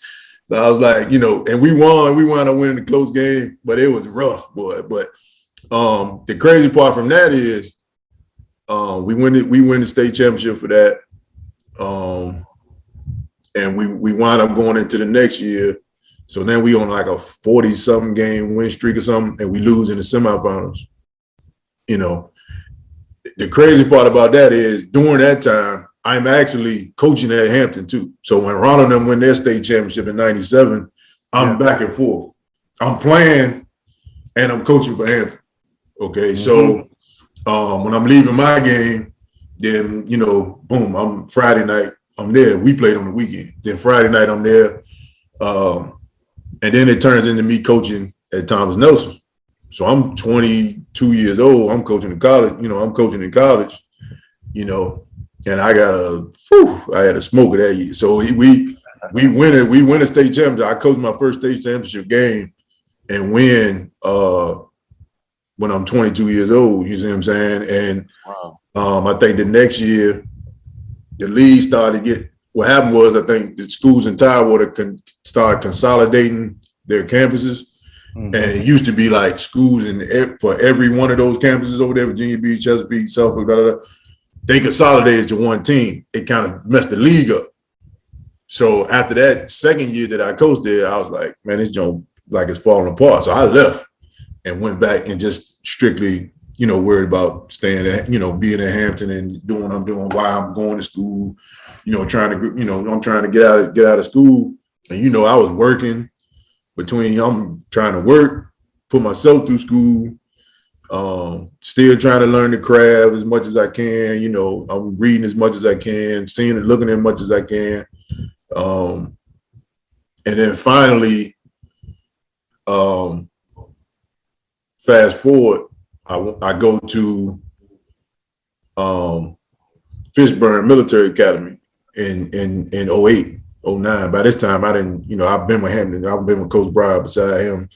Speaker 2: So I was like, you know, and we won. We wound up winning the close game, but it was rough, boy. But the crazy part from that is we win the state championship for that. And we wind up going into the next year. So then we on like a 40-something game win streak or something, and we lose in the semifinals. You know, the crazy part about that is during that time, I'm actually coaching at Hampton too. So when Ronald and them win their state championship in '97, I'm back and forth. I'm playing and I'm coaching for Hampton. Okay, so when I'm leaving my game, then, you know, boom, I'm Friday night, I'm there. We played on the weekend. Then Friday night, I'm there. And then it turns into me coaching at Thomas Nelson. So I'm 22 years old. I'm coaching in college. You know, you know, and I had a smoke of that year. So we win a state championship. I coached my first state championship game and win when I'm 22 years old. You see what I'm saying? And I think the next year the league started to get. What happened was, I think the schools in Tidewater started consolidating their campuses. And it used to be like schools for every one of those campuses over there, Virginia Beach, Chesapeake, Suffolk, they consolidated to one team. It kind of messed the league up. So after that second year that I coached there, I was like, man, this joint like it's falling apart. So I left and went back and just strictly, you know, worried about staying at, you know, being at Hampton and doing what I'm doing while I'm going to school, you know, I'm trying to get out of school. And, you know, I was working I'm trying to work, put myself through school, still trying to learn the craft as much as I can. You know, I'm reading as much as I can, seeing and looking as much as I can. And then finally, fast forward, I go to Fishburne Military Academy in '08, '09. By this time, I didn't, I've been with Hampton. I've been with Coach Brower beside him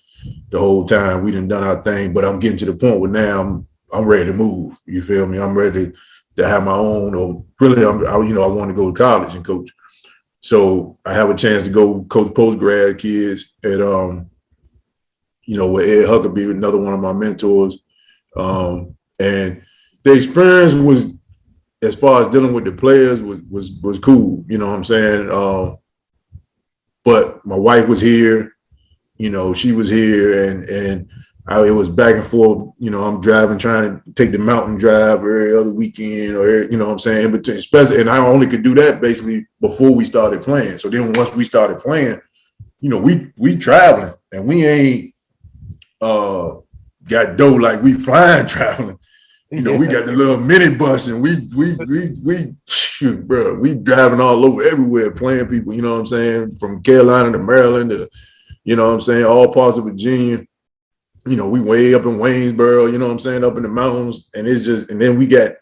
Speaker 2: the whole time. We done our thing, but I'm getting to the point where now I'm ready to move. You feel me? I'm ready to have my own, or really, I want to go to college and coach. So I have a chance to go coach post grad kids at with Ed Huckabee, another one of my mentors. And the experience was, as far as dealing with the players, was cool. You know what I'm saying? But my wife was here, she was here, and it was back and forth. I'm driving, trying to take the mountain drive every other weekend, or what I'm saying, in between, especially, and I only could do that basically before we started playing. So then once we started playing, we traveling, and we ain't got dough like we flying traveling. We got the little mini bus, and we shoot, bro. We driving all over, everywhere, playing people. You know what I'm saying? From Carolina to Maryland to, all parts of Virginia. We way up in Waynesboro. You know what I'm saying? Up in the mountains, and it's just. And then we got,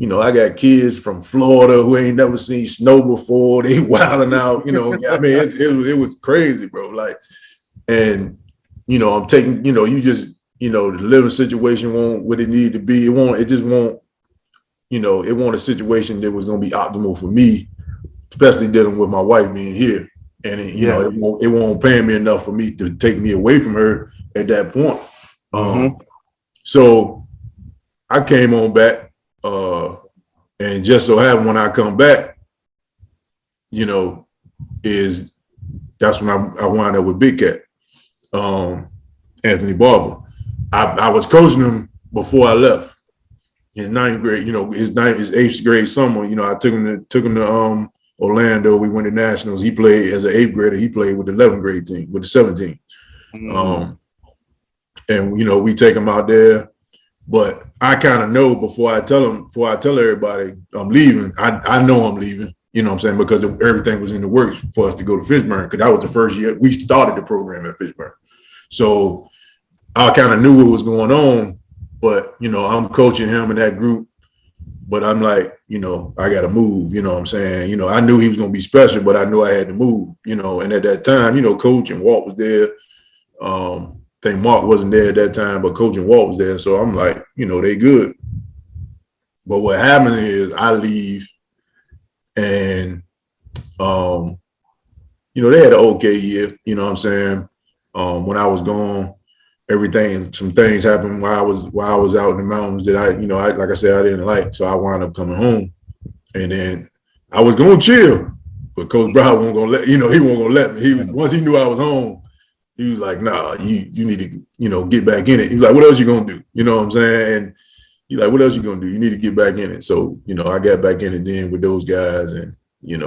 Speaker 2: I got kids from Florida who ain't never seen snow before. They wilding out. I mean, it was crazy, bro. Like, and I'm taking. You just. The living situation won't what it need to be. It won't a situation that was going to be optimal for me, especially dealing with my wife being here. And it won't pay me enough for me to take me away from her at that point. So I came on back, and just so happened when I come back, that's when I wound up with Big Cat, Anthony Barber. I was coaching him before I left. His ninth grade, his eighth grade summer. I took him to Orlando. We went to nationals. He played as an eighth grader. He played with the 11th grade team, with the 17th. And we take him out there. But I kind of know before I tell everybody I'm leaving. I know I'm leaving. You know what I'm saying? Because everything was in the works for us to go to Fishburne, because that was the first year we started the program at Fishburne. So I kind of knew what was going on, but, I'm coaching him and that group, but I'm like, I got to move, you know what I'm saying? I knew he was going to be special, but I knew I had to move, and at that time, Coach and Walt was there. I think Mark wasn't there at that time, but Coach and Walt was there. So I'm like, they good. But what happened is I leave, and, they had an okay year, you know what I'm saying? When I was gone, some things happened while I was out in the mountains that like I said, I didn't like. So I wound up coming home, and then I was going to chill, but Coach Brower wasn't going to let, he wasn't going to let me. Once he knew I was home, he was like, nah, you need to, get back in it. He was like, what else you going to do? You know what I'm saying? And he's like, what else you going to do? You need to get back in it. So, I got back in it then with those guys, and, it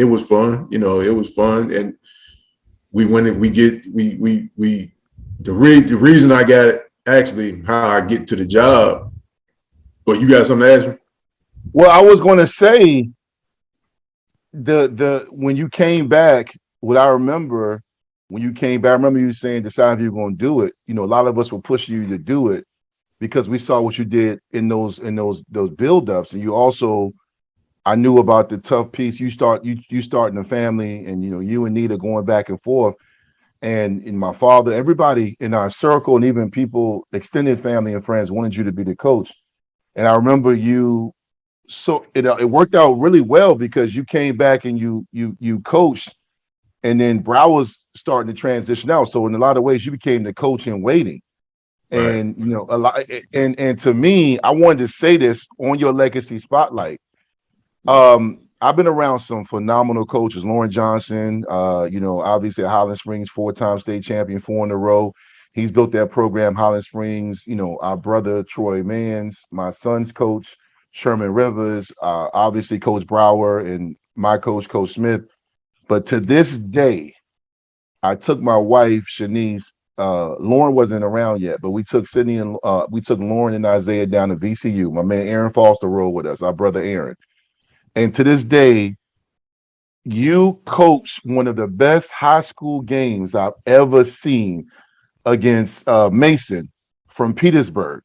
Speaker 2: was fun. It was fun. And the reason I got it, actually how I get to the job. But you got something to ask me?
Speaker 1: Well, I was going to say when you came back, what I remember when you came back, I remember you saying decide if you're going to do it. A lot of us were pushing you to do it because we saw what you did in those build-ups, and you also, I knew about the tough piece. You starting a family, and you and Nita going back and forth, and my father, everybody in our circle, and even people, extended family and friends, wanted you to be the coach. And I remember you. So it worked out really well because you came back and you coached, and then Brower's starting to transition out. So in a lot of ways, you became the coach in waiting.
Speaker 2: Right.
Speaker 1: And a lot. And to me, I wanted to say this on your legacy spotlight. I've been around some phenomenal coaches. Lauren Johnson, obviously at Highland Springs, 4-time state champion, 4 in a row. He's built that program, Highland Springs. Our brother Troy Mans, my son's coach, Sherman Rivers, obviously Coach Brower, and my coach, Coach Smith. But to this day, I took my wife, Shanice. Lauren wasn't around yet, but we took Sydney and we took Lauren and Isaiah down to VCU. My man Aaron Foster rode with us, our brother Aaron. And to this day, you coach one of the best high school games I've ever seen against Mason from Petersburg.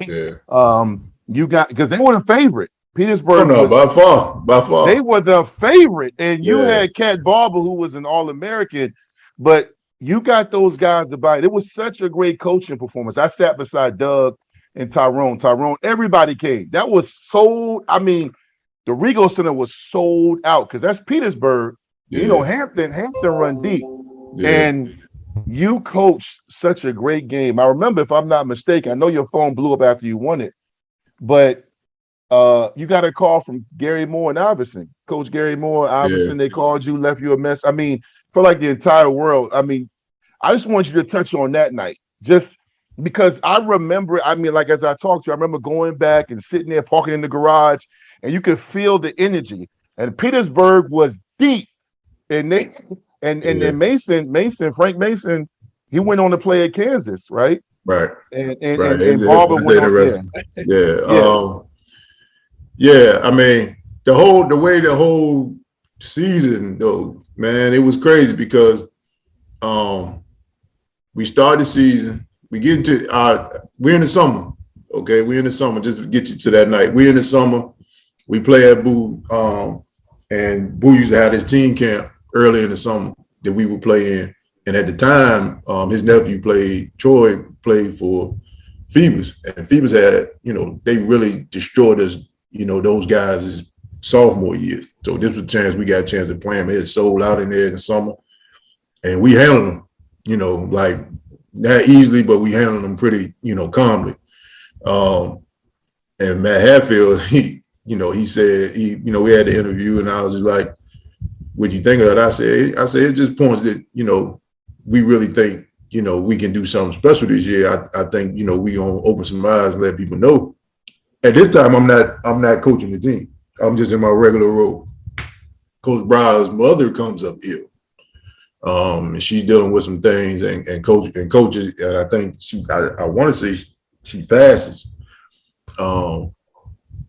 Speaker 2: Yeah.
Speaker 1: You got because they were the favorite.
Speaker 2: Oh
Speaker 1: Petersburg
Speaker 2: no,
Speaker 1: was
Speaker 2: by
Speaker 1: they
Speaker 2: far.
Speaker 1: were the favorite, and you
Speaker 2: Yeah,
Speaker 1: had Cat Barber, who was an All-American, but you got those guys to buy it. It was such a great coaching performance. I sat beside Doug and Tyrone. Tyrone, everybody came. That was sold. I mean, the Regal Center was sold out because that's Petersburg. You know,
Speaker 2: yeah,
Speaker 1: Hampton run deep,
Speaker 2: yeah,
Speaker 1: and you coached such a great game. I remember, if I'm not mistaken, I know your phone blew up after you won it, but you got a call from Gary Moore and Iverson, Coach Gary Moore,
Speaker 2: yeah,
Speaker 1: Iverson. They called you, left you a mess. I mean, for like the entire world. I mean, I just want you to touch on that night, just because I remember. I mean, like as I talked to you, I remember going back and sitting there, parking in the garage, and you could feel the energy. And Petersburg was deep, and they and
Speaker 2: yeah.
Speaker 1: then Frank Mason, he went on to play at Kansas, right?
Speaker 2: Right, right.
Speaker 1: And Barber
Speaker 2: It's
Speaker 1: went on, yeah,
Speaker 2: interesting. Yeah.
Speaker 1: yeah,
Speaker 2: Yeah. I mean, the whole season though, man, it was crazy because um we start the season, we get into we're in the summer. Okay, we're in the summer, just to get you to that night. We're in the summer, we play at Boo, and Boo used to have his team camp early in the summer that we would play in. And at the time, his nephew Troy played for Phoebus. And Phoebus had, they really destroyed us, those guys' sophomore year. So this was a chance, we got a chance to play them. It had sold out in there in the summer. And we handled them, like not easily, but we handled them pretty, calmly. And Matt Hatfield, he said, we had the interview and I was just like, what you think of it? I said, it just points that, we really think, we can do something special this year. I think, we gonna open some eyes and let people know. At this time, I'm not coaching the team. I'm just in my regular role. Coach Brower's mother comes up ill. And she's dealing with some things and coaches, and I think I want to say she passes.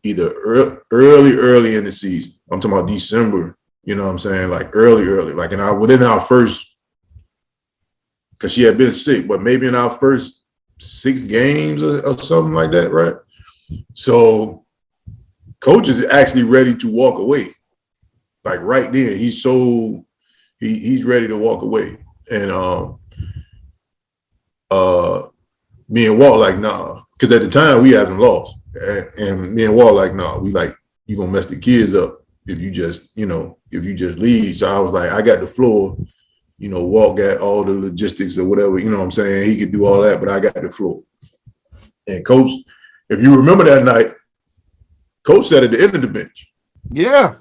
Speaker 2: Either early in the season. I'm talking about December, you know what I'm saying? Like early, like within our first, because she had been sick, but maybe in our first 6 games or something like that, right? So coach is actually ready to walk away. Like right then, he's ready to walk away. And me and Walt like, nah, because at the time we haven't lost. And me and Walt like, nah, we like, you gonna mess the kids up if you just leave. So I was like, I got the floor. Walt got all the logistics or whatever, you know what I'm saying? He could do all that, but I got the floor. And coach, if you remember that night, coach sat at the end of the bench.
Speaker 1: yeah.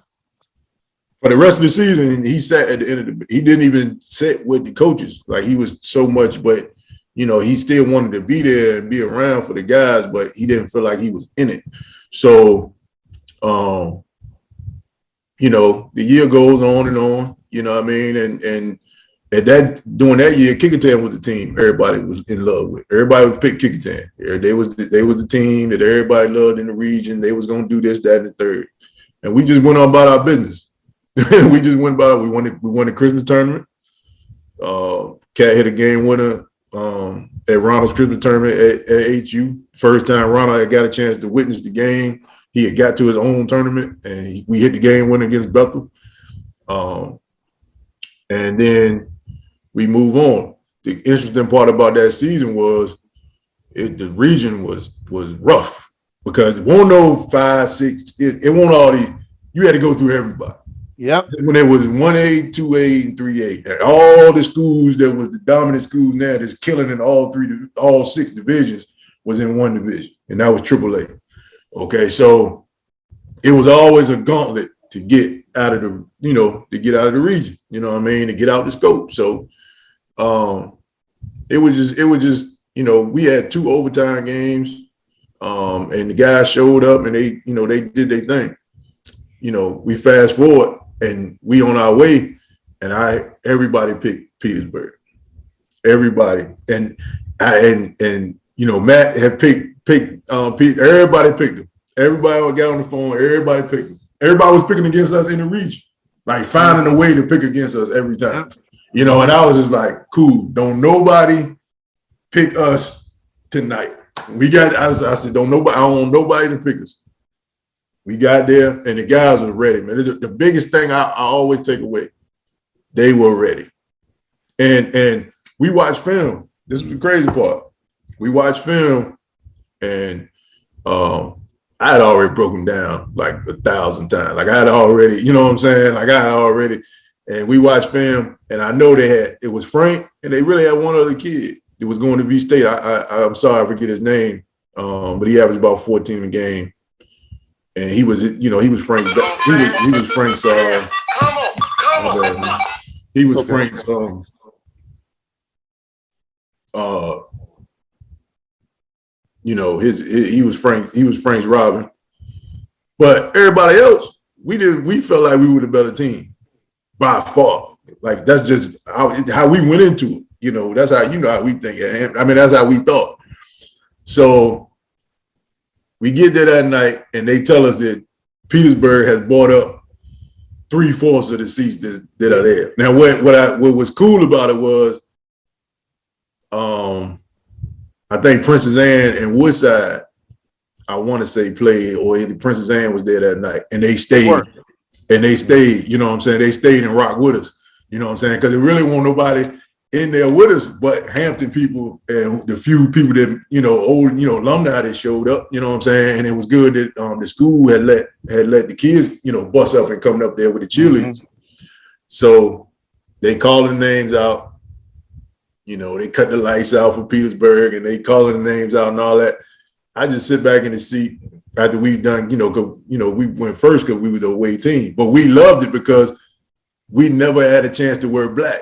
Speaker 2: For the rest of the season, he sat at the end of the bench. He didn't even sit with the coaches. Like he was so much, but he still wanted to be there and be around for the guys, but he didn't feel like he was in it. So, the year goes on and on, you know what I mean? And during that year, Kickertan was the team everybody was in love with. Everybody would pick Kickertan. They was the team that everybody loved in the region. They was going to do this, that, and the third. And we just went on about our business. We just went about it. We won the Christmas tournament. Cat hit a game winner at Ronald's Christmas tournament at HU. First time Ronald had got a chance to witness the game. He had got to his own tournament, and we hit the game winner against Bethel. And then we move on. The interesting part about that season was the region was rough because it won't no 5, 6. It won't all these. You had to go through everybody.
Speaker 1: Yep.
Speaker 2: When there was 1A, 2A, and 3A, and all the schools that was the dominant schools now that's killing in all 6 divisions was in one division, and that was AAA. Okay, so it was always a gauntlet to get out of the, region, to get out the scope. So it was just, we had 2 overtime games, and the guys showed up and they did their thing. We fast forward and we on our way, and everybody picked Petersburg. Everybody. And Matt had picked Pete. Everybody picked him. Everybody got on the phone. Everybody picked him. Everybody was picking against us in the region, like finding a way to pick against us every time. And I was just like, cool. Don't nobody pick us tonight. I said, I don't want nobody to pick us. We got there, and the guys were ready, man. The biggest thing I always take away, they were ready. And we watched film. This was the crazy part. We watched film, and I had already broken down like 1,000 times. Like I had already, you know what I'm saying? Like I had already, and we watched film, and I know it was Frank, and they really had one other kid that was going to V-State. I'm sorry I forget his name, but he averaged about 14 a game. And he was Frank's. He was Frank's. He was Frank's. He was Frank's Robin. But everybody else, we felt like we were the better team by far. Like that's just how we went into it. You know, that's how how we think. I mean, that's how we thought. So we get there that night, and they tell us that Petersburg has bought up 3/4 of the seats that are there. Now, what was cool about it was, I think Princess Anne and Woodside, I want to say played, or either Princess Anne was there that night, and they stayed. And they stayed. You know what I'm saying? They stayed and rocked with us. You know what I'm saying? Because there really wasn't nobody in there with us, but Hampton people and the few people that, old, alumni that showed up, you know what I'm saying? And it was good that the school had let the kids, bust up and coming up there with the cheerleaders. Mm-hmm. So they calling names out, they cut the lights out for Petersburg and they calling the names out and all that. I just sit back in the seat after we done, we went first because we were the away team, but we loved it because we never had a chance to wear black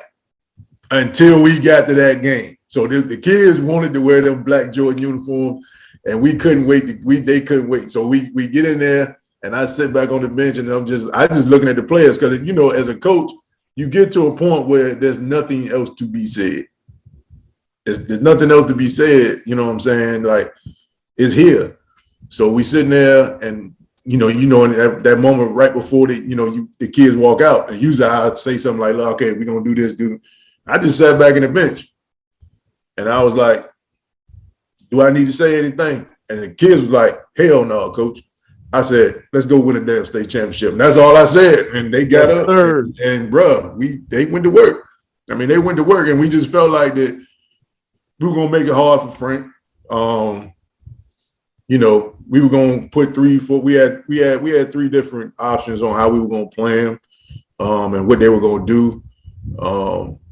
Speaker 2: until we got to that game. So the kids wanted to wear them black Jordan uniforms, and we couldn't wait. They couldn't wait. So we get in there, and I sit back on the bench, and I just looking at the players because as a coach, you get to a point where there's nothing else to be said. There's nothing else to be said. You know what I'm saying? Like it's here. So we sitting there, and in that moment right before the kids walk out, and usually I'd say something like, "Okay, we're gonna do this, dude." I just sat back in the bench and I was like, do I need to say anything? And the kids was like, hell no, coach. I said, let's go win a damn state championship. And that's all I said. And they got up and bruh, they went to work. I mean, they went to work and we just felt like that we were going to make it hard for Frank. We were going to put 3, 4, we had 3 different options on how we were going to play them and what they were going to do.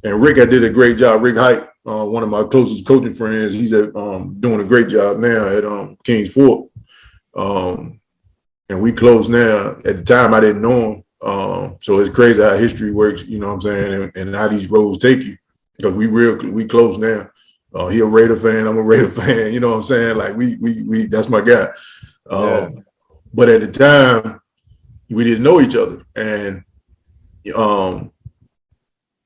Speaker 2: And Rick, I did a great job. Rick Height, one of my closest coaching friends, he's doing a great job now at Kings Fort. And we close now. At the time, I didn't know him. So it's crazy how history works, you know what I'm saying, and how these roads take you. Because we close now. He a Raider fan, I'm a Raider fan, you know what I'm saying? Like we that's my guy. But at the time, we didn't know each other. And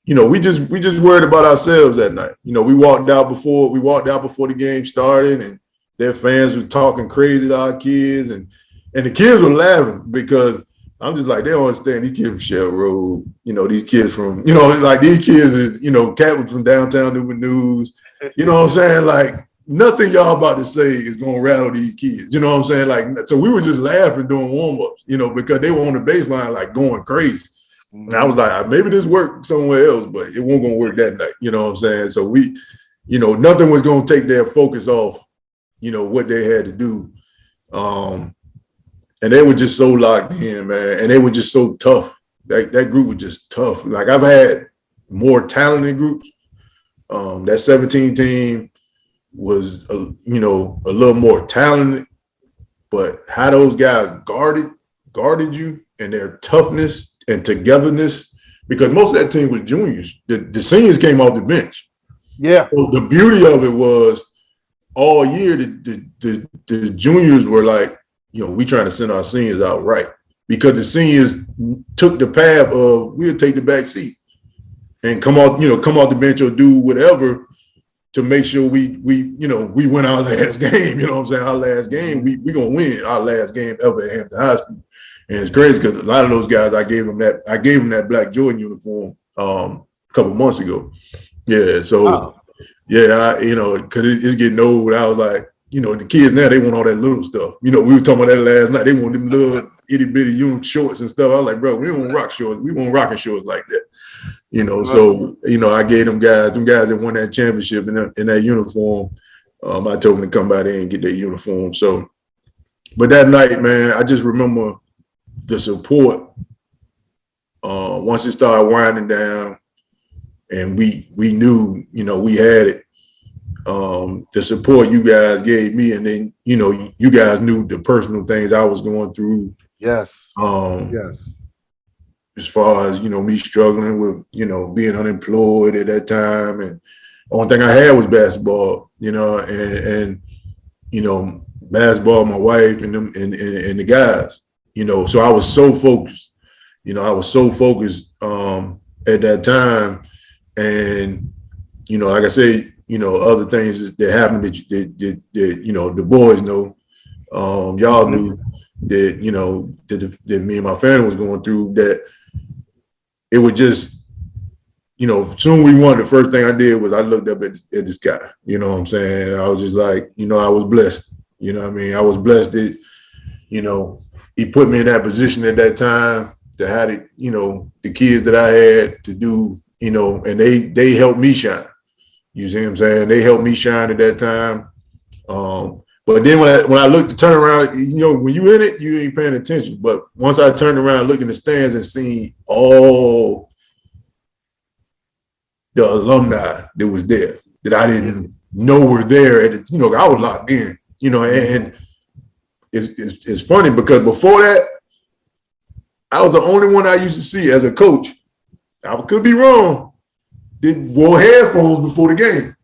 Speaker 2: we just worried about ourselves that night. We walked out before the game started, and their fans were talking crazy to our kids, and the kids were laughing because I'm just like, they don't understand these kids from Shell Road. These kids from, these kids is, Captain from downtown Newport News. You know what I'm saying? Like nothing y'all about to say is gonna rattle these kids. You know what I'm saying? Like, so we were just laughing doing warm-ups, because they were on the baseline like going crazy. And I was like, maybe this worked somewhere else, but it wasn't going to work that night. You know what I'm saying? So we, nothing was going to take their focus off, what they had to do. And they were just so locked in, man. And they were just so tough. That group was just tough. Like I've had more talented groups. That 17 team was, a little more talented, but how those guys guarded you and their toughness and togetherness, because most of that team was juniors. The seniors came off the bench. Yeah. So the beauty of it was all year the juniors were like, we trying to send our seniors out right, because the seniors took the path of we'll take the back seat and come off the bench or do whatever to make sure we win our last game. You know what I'm saying? Our last game, we gonna win our last game ever at Hampton High School. And it's crazy because a lot of those guys, I gave them that black Jordan uniform a couple months ago. Yeah. So, yeah, because it's getting old. I was like, the kids now, they want all that little stuff. We were talking about that last night. They want them little itty bitty shorts and stuff. I was like, bro, we don't rock shorts. We want rocking shorts like that. So I gave them guys that won that championship in that uniform. I told them to come by there and get their uniform. So, but that night, man, I just remember the support. Once it started winding down, and we knew, we had it. The support you guys gave me, and then you guys knew the personal things I was going through.
Speaker 1: Yes. Yes.
Speaker 2: As far as me struggling with being unemployed at that time, and the only thing I had was basketball. And basketball, my wife and them and the guys. So I was so focused. At that time, and like I say. Other things that happened that the boys know, y'all knew that me and my family was going through, that it was just, soon we won, the first thing I did was I looked up at the sky, you know what I'm saying? I was just like, I was blessed, I was blessed that, he put me in that position at that time to have it, the kids that I had to do, and they helped me shine. You see what I'm saying? They helped me shine at that time. But then when I looked to turn around, when you in it, you ain't paying attention. But once I turned around, looked in the stands and seen all the alumni that was there that I didn't know were there. I was locked in. And it's funny because before that, I was the only one I used to see as a coach. I could be wrong. Wore headphones before the game.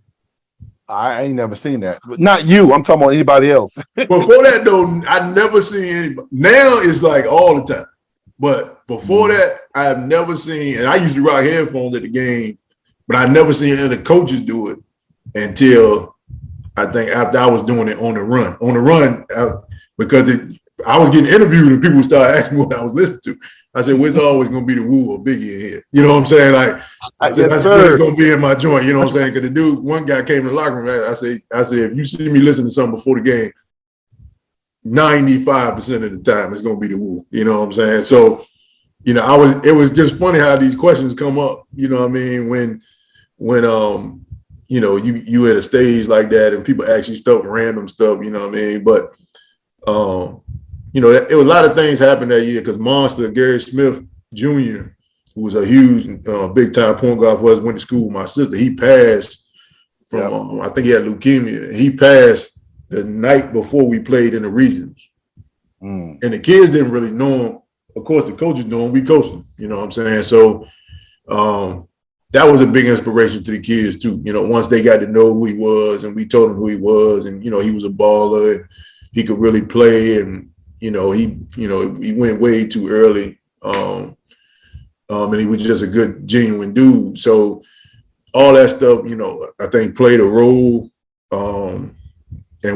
Speaker 1: I ain't never seen that. Not you. I'm talking about anybody else.
Speaker 2: Before that, though, I never seen anybody. Now it's like all the time. But before that, I have never seen, and I used to rock headphones at the game, but I never seen other coaches do it until I think after I was doing it on the run. On the run, because I was getting interviewed and people started asking me what I was listening to. I said, well, it's always going to be the Woo or Biggie in here. You know what I'm saying? Like, I said, that's going to be in my joint. You know what I'm saying? Because the dude, one guy came in the locker room. I said, if you see me listening to something before the game, 95% of the time it's going to be the Woo. You know what I'm saying? So, it was just funny how these questions come up. You know what I mean? When you at a stage like that and people ask you stuff, random stuff. You know what I mean? But it was a lot of things happened that year because Monster, Gary Smith Jr., who was a huge, big-time point guard for us, went to school with my sister. He passed from, I think he had leukemia. He passed the night before we played in the regions. And the kids didn't really know him. Of course, the coaches know him. We coached him. You know what I'm saying? So that was a big inspiration to the kids, too. Once they got to know who he was and we told them who he was and, he was a baller and he could really play and, he went way too early. And he was just a good, genuine dude. So all that stuff, I think played a role in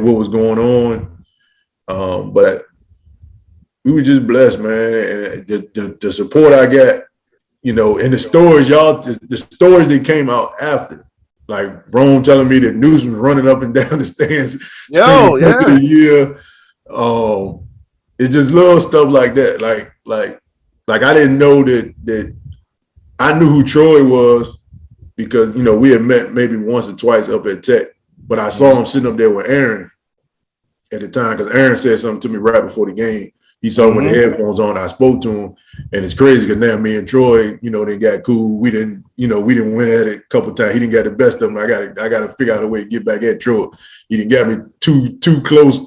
Speaker 2: what was going on. But we were just blessed, man. And the support I got, and the stories, the stories that came out after, like Rome telling me that news was running up and down the stands. To the year. It's just little stuff like that. Like I didn't know that I knew who Troy was because, we had met maybe once or twice up at Tech, but I saw him sitting up there with Aaron at the time because Aaron said something to me right before the game. He saw him with the headphones on. I spoke to him, and it's crazy because now me and Troy, they got cool. We didn't win at it a couple times. He didn't get the best of them. I got to figure out a way to get back at Troy. He didn't get me two close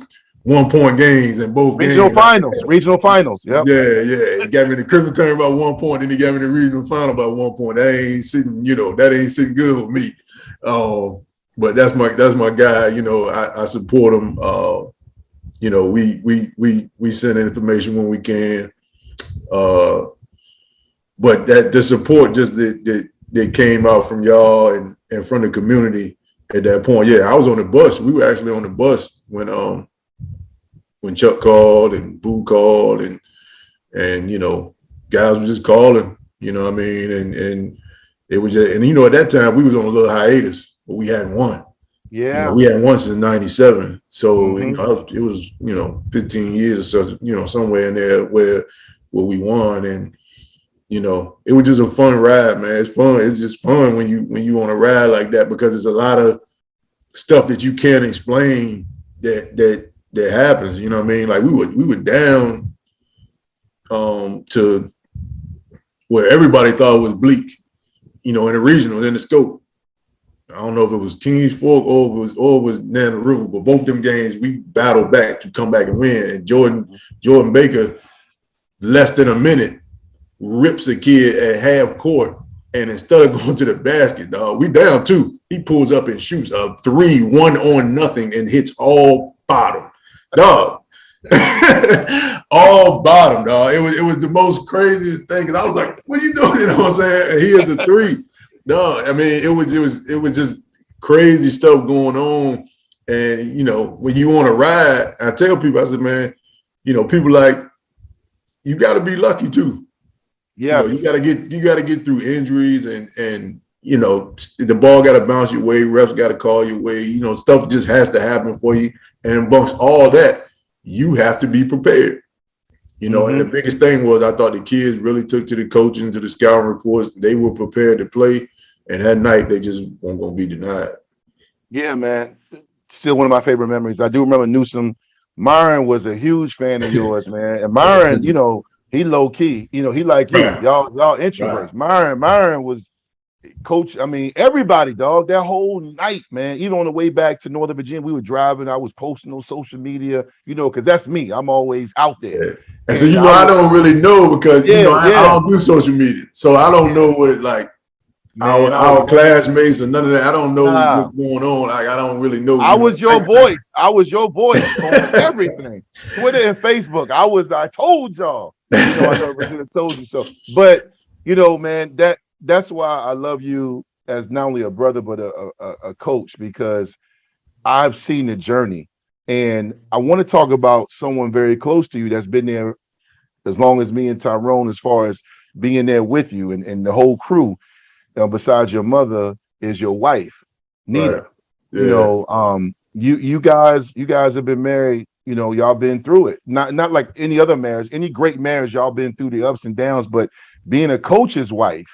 Speaker 2: 1-point games in both
Speaker 1: regional
Speaker 2: games.
Speaker 1: Regional finals. Yep.
Speaker 2: Yeah. He got me the Christmas turn about 1 point, then he got me the regional final about 1 point. That ain't sitting good with me. But that's my guy. I support him. We send information when we can. But that the support just that came out from y'all and from the community at that point. Yeah, I was on the bus. We were actually on the bus when Chuck called and Boo called and guys were just calling, what I mean? And it was just, at that time we was on a little hiatus, but we hadn't won. You know,
Speaker 1: Yeah.
Speaker 2: we had one since '97, so you
Speaker 1: Mm-hmm.
Speaker 2: know it was 15 years or so, somewhere in there where we won, and it was just a fun ride, man. It's fun. It's just fun when you on a ride like that because there's a lot of stuff that you can't explain that happens. You know what I mean? Like we were down to where everybody thought it was bleak. In the regional, in the scope. I don't know if it was Kings Fork or it was Nana River, but both them games we battled back to come back and win. And Jordan Baker, less than a minute, rips a kid at half court, and instead of going to the basket, dog, we down 2. He pulls up and shoots a 3, 1-on-0, and hits all bottom, dog. All bottom, dog. It was the most craziest thing because I was like, "What are you doing?" You know what I'm saying? And he is a 3. No, I mean it was just crazy stuff going on, and when you want to ride, I tell people, I said, man, people like you got to be lucky too.
Speaker 1: Yeah.
Speaker 2: You got to get through injuries and the ball got to bounce your way, refs got to call your way. Stuff just has to happen for you, and amongst all that, you have to be prepared. And the biggest thing was I thought the kids really took to the coaching, to the scouting reports. They were prepared to play. And that night, they just weren't going to be denied.
Speaker 1: Yeah, man. Still one of my favorite memories. I do remember Newsom. Myron was a huge fan of yours, man. And Myron, he low key. He like you.
Speaker 2: Right.
Speaker 1: Y'all
Speaker 2: Right.
Speaker 1: introverts. Myron was coach. I mean, everybody, dog. That whole night, man. Even on the way back to Northern Virginia, we were driving. I was posting on social media, because that's me. I'm always out there.
Speaker 2: Yeah. And so,
Speaker 1: And
Speaker 2: I don't really know because, I
Speaker 1: yeah,
Speaker 2: don't do social media. So I don't know what, like,
Speaker 1: man.
Speaker 2: our classmates or none of that. I don't know
Speaker 1: Nah.
Speaker 2: what's going on. Like, I don't really know.
Speaker 1: I was your voice. I was your voice on everything. Twitter and Facebook. I told y'all. I know Regina told you so. But man, that's why I love you as not only a brother but a coach, because I've seen the journey. And I want to talk about someone very close to you that's been there as long as me and Tyrone, as far as being there with you and the whole crew. Besides your mother is your wife,
Speaker 2: Right.
Speaker 1: Nita.
Speaker 2: Yeah.
Speaker 1: You guys have been married, y'all been through it. Not like any other marriage, any great marriage, y'all been through the ups and downs, but being a coach's wife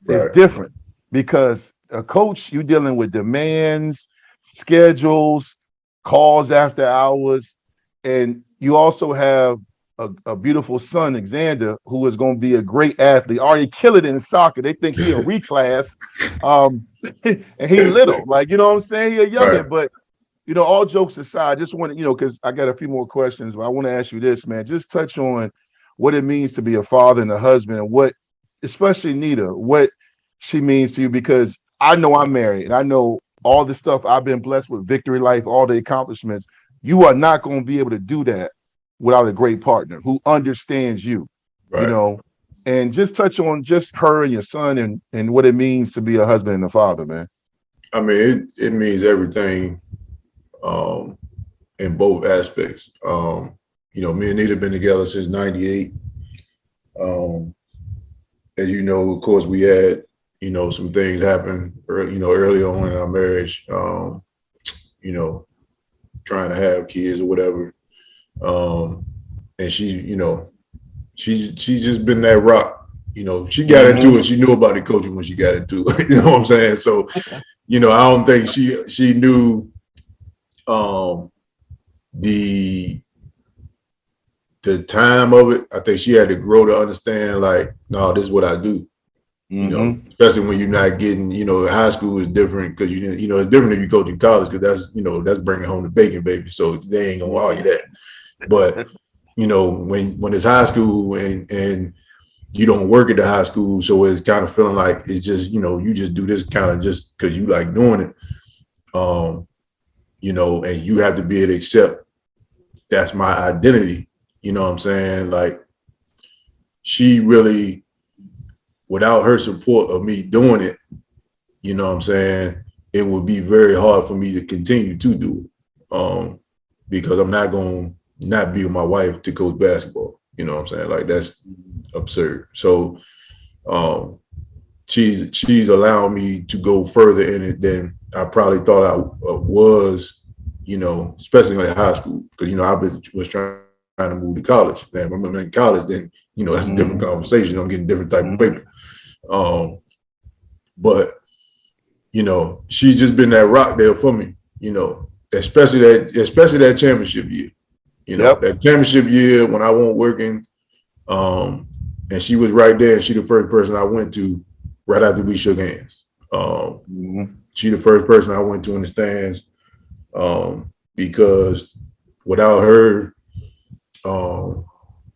Speaker 1: is
Speaker 2: Right.
Speaker 1: different because a coach, you dealing with demands, schedules, calls after hours, and you also have a beautiful son, Xander, who is going to be a great athlete. Already kill it in soccer. They think he a reclass, and he little, like what I'm saying. He a youngin,
Speaker 2: Right.
Speaker 1: but all jokes aside, just want to because I got a few more questions, but I want to ask you this, man. Just touch on what it means to be a father and a husband, and what, especially Nita, what she means to you, because I know I'm married, and I know all the stuff I've been blessed with, Vicktory Life, all the accomplishments. You are not going to be able to do that without a great partner who understands you,
Speaker 2: Right.
Speaker 1: and just touch on just her and your son and what it means to be a husband and a father, man.
Speaker 2: I mean, it means everything in both aspects. Me and Nita have been together since '98. As you know, of course, we had, some things happen, early on in our marriage, trying to have kids or whatever. And she's just been that rock. She got into it. She knew about the coaching when she got into it. You know what I'm saying? So, I don't think she knew the time of it. I think she had to grow to understand, like, no, this is what I do. Especially when you're not getting, high school is different because it's different if you coach in college because that's bringing home the bacon, baby. So they ain't gonna argue that. But when it's high school and you don't work at the high school, so it's kind of feeling like it's just you just do this kind of just because you like doing it, and you have to be able to accept that's my identity. You know what I'm saying? Like she really, without her support of me doing it, you know what I'm saying, it would be very hard for me to continue to do it. Because I'm not going to not be with my wife to coach basketball. You know what I'm saying? Like that's absurd. So she's allowing me to go further in it than I probably thought I was, you know, especially in high school, because, you know, was trying to move to college. Man, when I'm in college, then, you know, that's a different conversation. I'm getting different type of paper. But, you know, she's just been that rock there for me, you know, especially that championship year. You know, that championship year when I wasn't working, and she was right there, and she the first person I went to right after we shook hands. She the first person I went to in the stands, because without her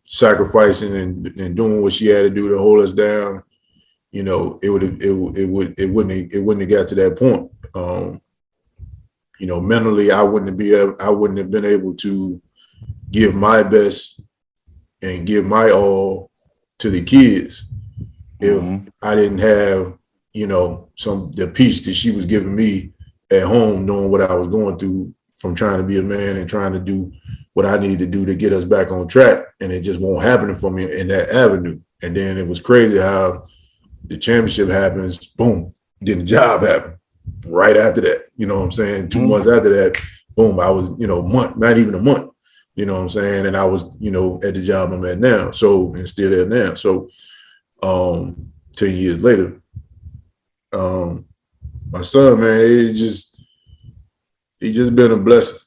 Speaker 2: sacrificing and doing what she had to do to hold us down, you know, it wouldn't have got to that point. You know, mentally, I wouldn't have been able to give my best and give my all to the kids if I didn't have, you know, the peace that she was giving me at home, knowing what I was going through from trying to be a man and trying to do what I need to do to get us back on track. And it just won't happen for me in that avenue. And then it was crazy how the championship happens, boom, then the job happened right after that. You know what I'm saying? 2 months after that, boom, I was, you know, not even a month. You know what I'm saying? And I was, you know, at the job I'm at now. So, and still there now. So 10 years later, my son, man, he just been a blessing.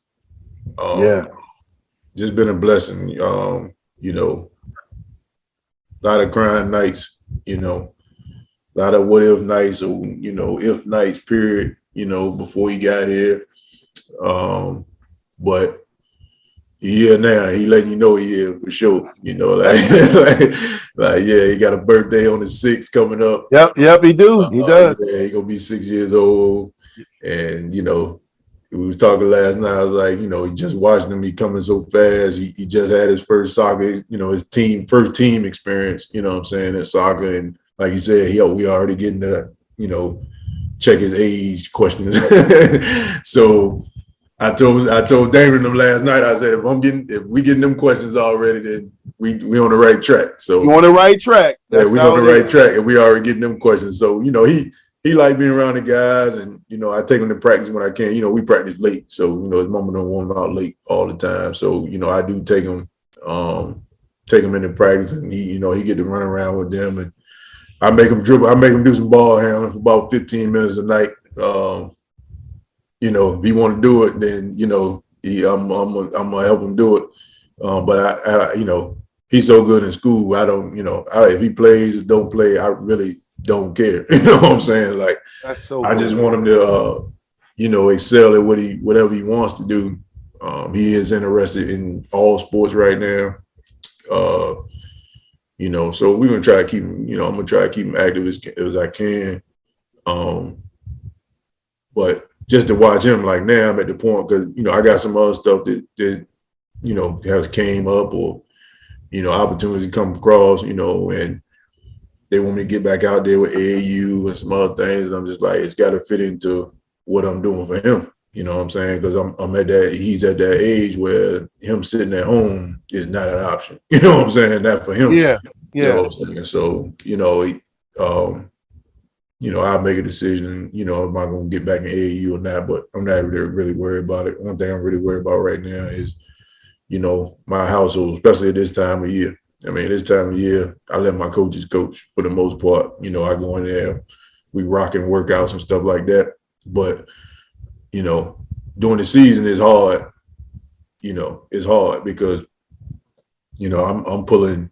Speaker 2: Just been a blessing. You know, a lot of crying nights, you know, a lot of what if nights, or, you know, if nights, period, you know, before he got here. But yeah, now he letting you know he here for sure. You know, like yeah, he got a birthday on the 6th coming up.
Speaker 1: Yep, he do. He does.
Speaker 2: Yeah, he gonna be 6 years old. And, you know, we was talking last night. I was like, you know, he just watching him. He coming so fast. He just had his first soccer, you know, his first team experience, you know what I'm saying, in soccer. And like you said, we already getting the, you know, check his age questions. So I told Damon them last night. I said, if we getting them questions already, then we on the right track. So
Speaker 1: you on the right track.
Speaker 2: Yeah, we on the right track, and we already getting them questions. So, you know, he like being around the guys, and, you know, I take him to practice when I can. You know, we practice late, so, you know, his mama don't want him out late all the time. So, you know, I do take him into practice, and he get to run around with them, and I make him dribble. I make him do some ball handling for about 15 minutes a night. You know, if he want to do it, then, you know, I'm gonna help him do it. But I you know, he's so good in school. I don't, you know, if he plays or don't play, I really don't care. You know what I'm saying? Like, I just want him to, you know, excel at whatever he wants to do. He is interested in all sports right now. You know, so we're gonna try to keep him. You know, I'm gonna try to keep him active as I can. But just to watch him, like, now I'm at the point, because, you know, I got some other stuff that you know, has came up, or, you know, opportunities come across, you know, and they want me to get back out there with AAU and some other things, and I'm just like, it's got to fit into what I'm doing for him. You know what I'm saying? Because he's at that age where him sitting at home is not an option. You know what I'm saying? Not for him.
Speaker 1: Yeah.
Speaker 2: You know what I'm saying? So, you know, you know, I'll make a decision, you know, am I going to get back in AAU or not, but I'm not really worried about it. One thing I'm really worried about right now is, you know, my household, especially at this time of year. I mean, this time of year, I let my coaches coach for the most part. You know, I go in there, we rocking workouts and stuff like that. But, you know, during the season is hard. You know, it's hard because, you know, I'm pulling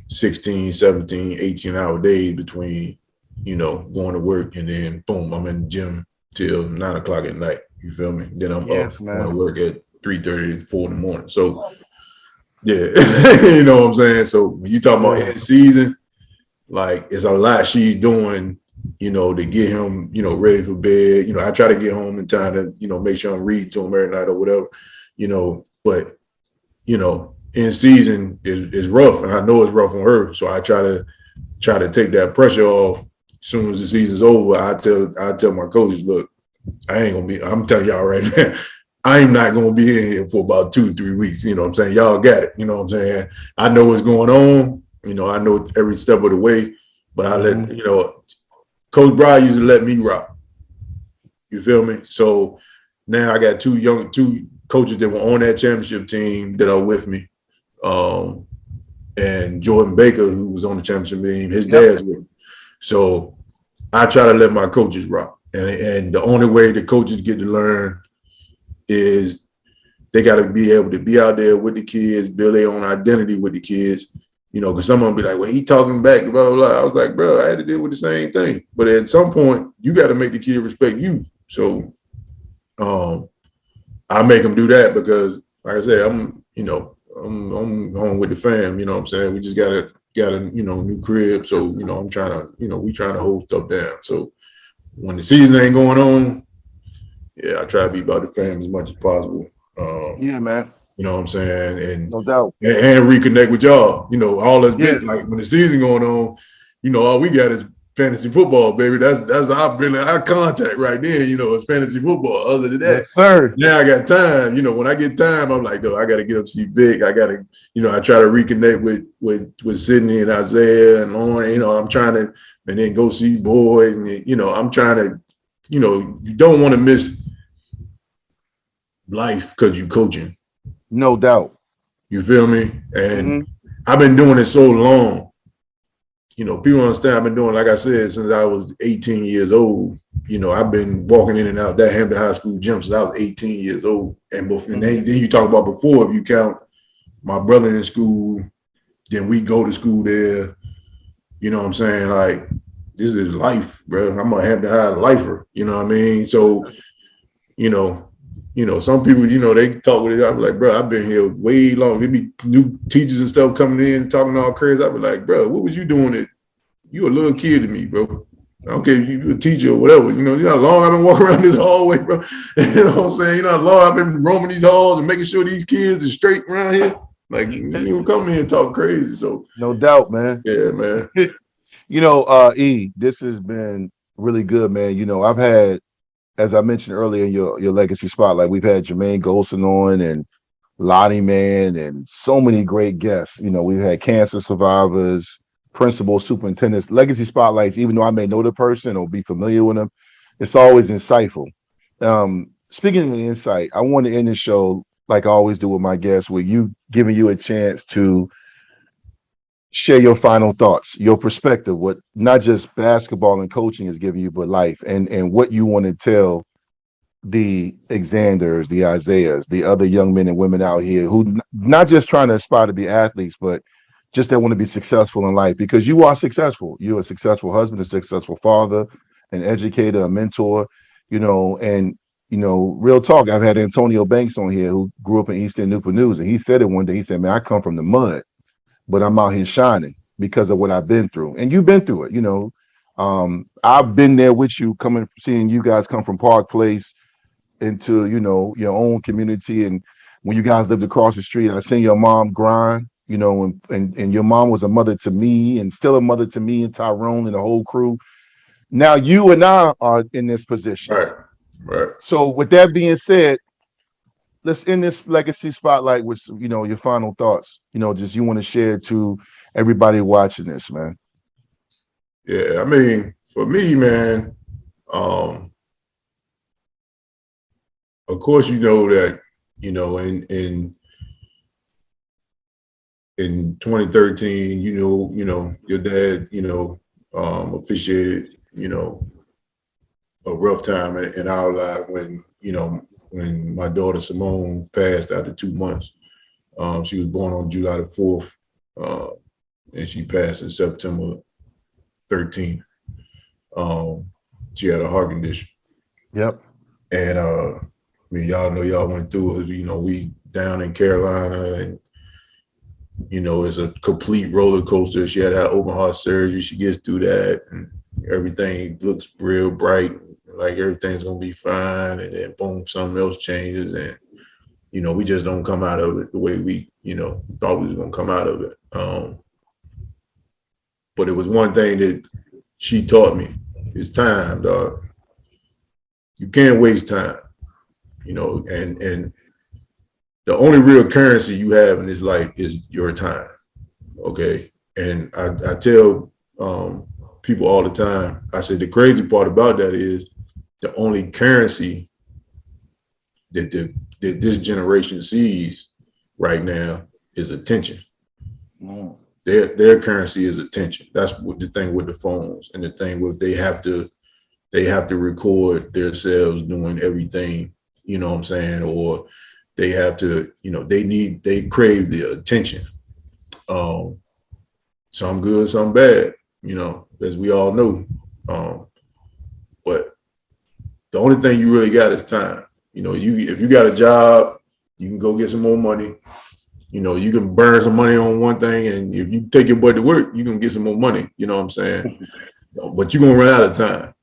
Speaker 2: 16, 17, 18-hour days between, you know, going to work, and then boom, I'm in the gym till 9 o'clock at night. You feel me? Then I'm up going to work at 3:30, 4 in the morning. So yeah, you know what I'm saying? So when you talking about end season, like, it's a lot she's doing, you know, to get him, you know, ready for bed. You know, I try to get home in time to, you know, make sure I'm reading to him every night or whatever, you know, but, you know, end season is rough, and I know it's rough on her. So I try to take that pressure off. As soon as the season's over, I tell my coaches, look, I'm telling y'all right now, I'm not going to be in here for about 2 to 3 weeks. You know what I'm saying? Y'all got it. You know what I'm saying? I know what's going on. You know, I know every step of the way, but I let, you know, Coach Brower used to let me rock. You feel me? So now I got two coaches that were on that championship team that are with me. And Jordan Baker, who was on the championship team, his dad's with me. So I try to let my coaches rock. And the only way the coaches get to learn is they got to be able to be out there with the kids, build their own identity with the kids. You know, because some of them be like, well, he talking back, blah, blah, blah. I was like, bro, I had to deal with the same thing. But at some point, you got to make the kid respect you. So I make them do that because, like I said, I'm home with the fam. You know what I'm saying? We just got a new crib. So, I'm trying to, we trying to hold stuff down. So when the season ain't going on, yeah, I try to be about the fam as much as possible.
Speaker 1: Yeah, man.
Speaker 2: You know what I'm saying? And
Speaker 1: no doubt.
Speaker 2: And reconnect with y'all. All this bit, like when the season going on, all we got is fantasy football, baby. That's our contact right there, it's fantasy football. Other than that,
Speaker 1: yes, sir.
Speaker 2: Now I got time. When I get time, I'm like, I gotta get up see Vic. I gotta, I try to reconnect with Sydney and Isaiah and Lauren, I'm trying to, and then go see boys, and I'm trying to, you don't want to miss life because you coaching.
Speaker 1: No doubt.
Speaker 2: You feel me? And I've been doing it so long. People understand I've been doing, like I said, since I was 18 years old. I've been walking in and out that Hampton High School gym since I was 18 years old. And then you talk about before, if you count my brother in school, then we go to school there. You know what I'm saying? Like, this is life, bro. I'm a Hampton High lifer. You know what I mean? So, some people, they talk with it. I'm like, bro, I've been here way long. There be new teachers and stuff coming in and talking all crazy. I be like, bro, what was you doing? You a little kid to me, bro. I don't care if you a teacher or whatever. You know how long I've been walking around this hallway, bro. You know what I'm saying? How long I've been roaming these halls and making sure these kids are straight around here. Like, you come here and talk crazy. So
Speaker 1: no doubt, man.
Speaker 2: Yeah, man.
Speaker 1: E, this has been really good, man. I've had, as I mentioned earlier in your legacy spotlight, we've had Jermaine Golson on and Lottie Man and so many great guests. We've had cancer survivors, principals, superintendents, legacy spotlights. Even though I may know the person or be familiar with them, it's always insightful. Speaking of insight, I want to end the show like I always do with my guests, with you giving you a chance to share your final thoughts, your perspective, what not just basketball and coaching is giving you, but life, and what you want to tell the Xanders, the Isaiahs, the other young men and women out here who not just trying to aspire to be athletes, but just that want to be successful in life, because you are successful. You're a successful husband, a successful father, an educator, a mentor, and real talk. I've had Antonio Banks on here who grew up in East End, Newport News, and he said it one day. He said, man, I come from the mud, but I'm out here shining because of what I've been through. And you've been through it, I've been there with you, seeing you guys come from Park Place into, your own community. And when you guys lived across the street, I seen your mom grind, and your mom was a mother to me and still a mother to me and Tyrone and the whole crew. Now you and I are in this position.
Speaker 2: Right.
Speaker 1: So with that being said, let's end this legacy spotlight with your final thoughts. Just you want to share to everybody watching this, man.
Speaker 2: Yeah, I mean, for me, man, of course, that, in 2013, your dad, officiated, a rough time in our life when my daughter Simone passed after 2 months. She was born on July the 4th, and she passed in September 13th. She had a heart condition.
Speaker 1: Yep.
Speaker 2: And y'all know y'all went through it. We down in Carolina, and it's a complete roller coaster. She had to have open heart surgery. She gets through that, and everything looks real bright, like everything's gonna be fine. And then boom, something else changes, and we just don't come out of it the way we thought we was gonna come out of it. But it was one thing that she taught me: is time, dog. You can't waste time, and the only real currency you have in this life is your time. Okay. And I tell people all the time. I said the crazy part about that is the only currency that this generation sees right now is attention. Their currency is attention. That's what the thing with the phones, and the thing with they have to record themselves doing everything, you know what I'm saying? Or they have to, they crave the attention. Some good, some bad, as we all know. But the only thing you really got is time. If you got a job, you can go get some more money. You can burn some money on one thing, and if you take your butt to work, you can get some more money. You know what I'm saying? But you're gonna run out of time,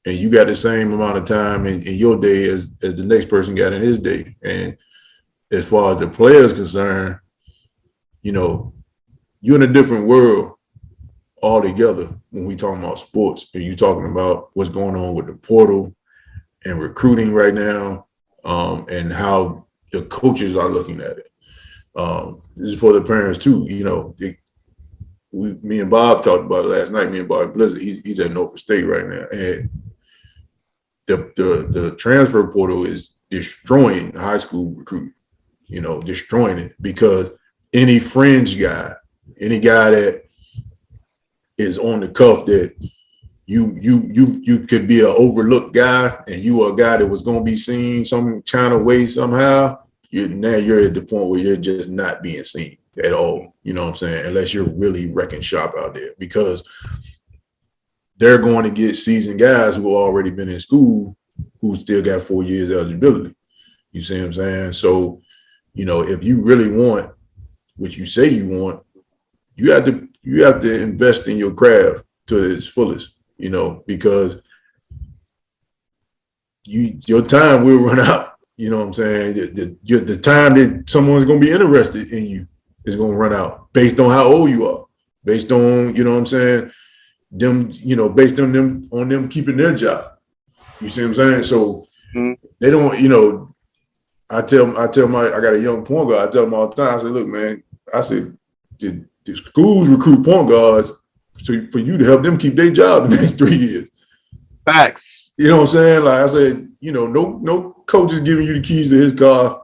Speaker 2: and you got the same amount of time in your day as the next person got in his day. And as far as the player is concerned, you're in a different world altogether when we talking about sports. And you talking about what's going on with the portal and recruiting right now, and how the coaches are looking at it. This is for the parents too. Me and Bob talked about it last night. Me and Bob Blizzard. He's at Norfolk State right now, and the transfer portal is destroying high school recruiting. Destroying it, because any fringe guy, any guy that is on the cuff that you could be an overlooked guy, and you are a guy that was going to be seen some kind of way somehow. You're at the point where you're just not being seen at all. You know what I'm saying? Unless you're really wrecking shop out there, because they're going to get seasoned guys who have already been in school who still got 4 years eligibility. You see what I'm saying? So, if you really want what you say you want, you have to invest in your craft to its fullest, because your time will run out. You know what I'm saying? The time that someone's going to be interested in you is going to run out based on how old you are, based on, you know what I'm saying, them, based on them keeping their job. You see what I'm saying? So they don't, I got a young point guard. I tell them all the time, I said, look, man, the schools recruit point guards for you to help them keep their job the next 3 years.
Speaker 1: Facts.
Speaker 2: You know what I'm saying? Like I said, no coach is giving you the keys to his car.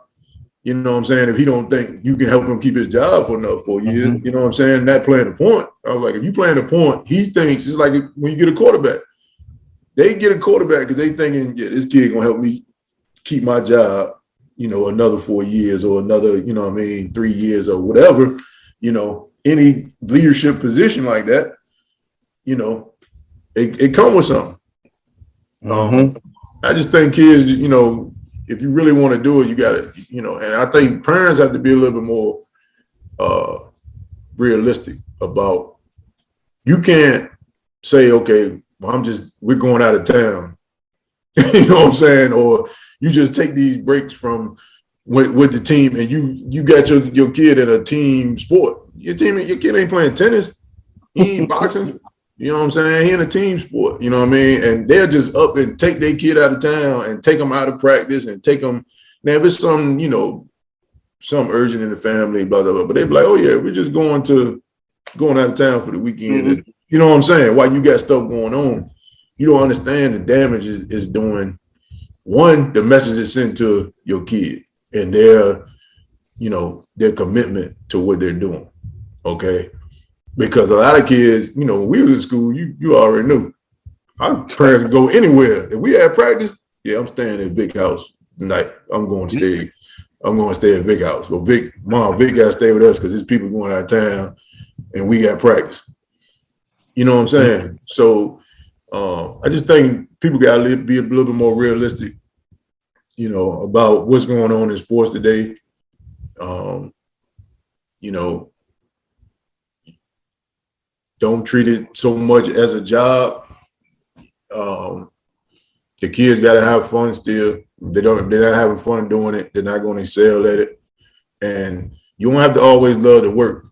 Speaker 2: You know what I'm saying? If he don't think you can help him keep his job for another 4 years, you know what I'm saying? Not playing the point. I was like, if you playing the point, he thinks it's like when you get a quarterback. They get a quarterback because they thinking, yeah, this kid gonna help me keep my job, another 4 years or another, 3 years or whatever. Any leadership position like that, it come with something. I just think kids, if you really want to do it, you got to, and I think parents have to be a little bit more realistic about, you can't say, okay, well, we're going out of town, you know what I'm saying? Or you just take these breaks from with the team, and you got your kid in a team sport. Your kid ain't playing tennis, he ain't boxing. You know what I'm saying? He in a team sport, you know what I mean? And they'll just up and take their kid out of town and take them out of practice and take them. Now, if it's some urgent in the family, blah, blah, blah, but they be like, oh yeah, we're just going out of town for the weekend. And, you know what I'm saying? While you got stuff going on, you don't understand the damage is doing. One, the message is sent to your kid and their commitment to what they're doing. Okay. Because a lot of kids, when we was in school, you already knew. Our parents would go anywhere. If we had practice, yeah, I'm staying at Vic house tonight. I'm going to stay at Vic house. But Vic got to stay with us because his people going out of town and we got practice. You know what I'm saying? So I just think people got to be a little bit more realistic, about what's going on in sports today. Don't treat it so much as a job. The kids got to have fun still. They're not having fun doing it. They're not going to excel at it. And you don't have to always love the work.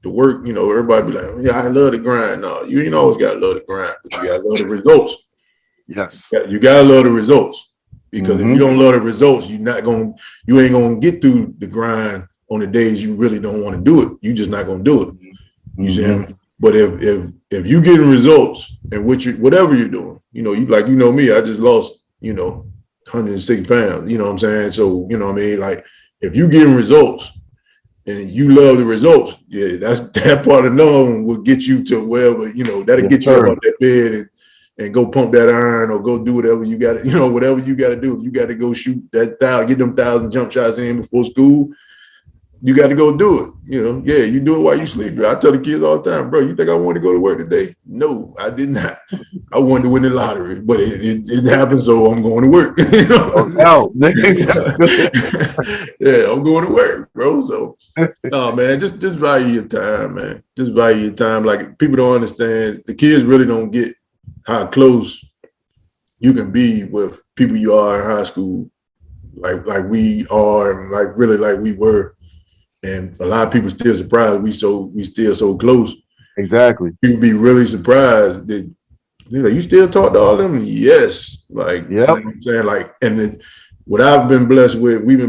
Speaker 2: The work, everybody be like, yeah, I love the grind. No, you ain't always got to love the grind, but you got to love the results.
Speaker 1: Yes.
Speaker 2: You got to love the results, because if you don't love the results, you ain't going to get through the grind on the days you really don't want to do it. You just not going to do it. You see, But if you getting results and whatever you're doing, you know me, I just lost, 106 pounds, you know what I'm saying? So, you know what I mean? Like, if you getting results and you love the results, yeah, that part alone will get you to wherever, that'll get you up out that bed and go pump that iron or go do whatever you got to, whatever you got to do. If you got to go shoot that get them 1,000 jump shots in before school, you got to go do it. Yeah, you do it while you sleep. I tell the kids all the time, bro, you think I wanted to go to work today? No, I did not. I wanted to win the lottery, but it happened, so I'm going to work. Yeah, I'm going to work, bro. So, no, man, just value your time, man. Just value your time. Like, people don't understand. The kids really don't get how close you can be with people you are in high school, like we are, and like really like we were. And a lot of people still surprised we still so close.
Speaker 1: Exactly.
Speaker 2: People be really surprised that you still talk to all of them. Yes, like you know what I'm saying, like, and then what we've been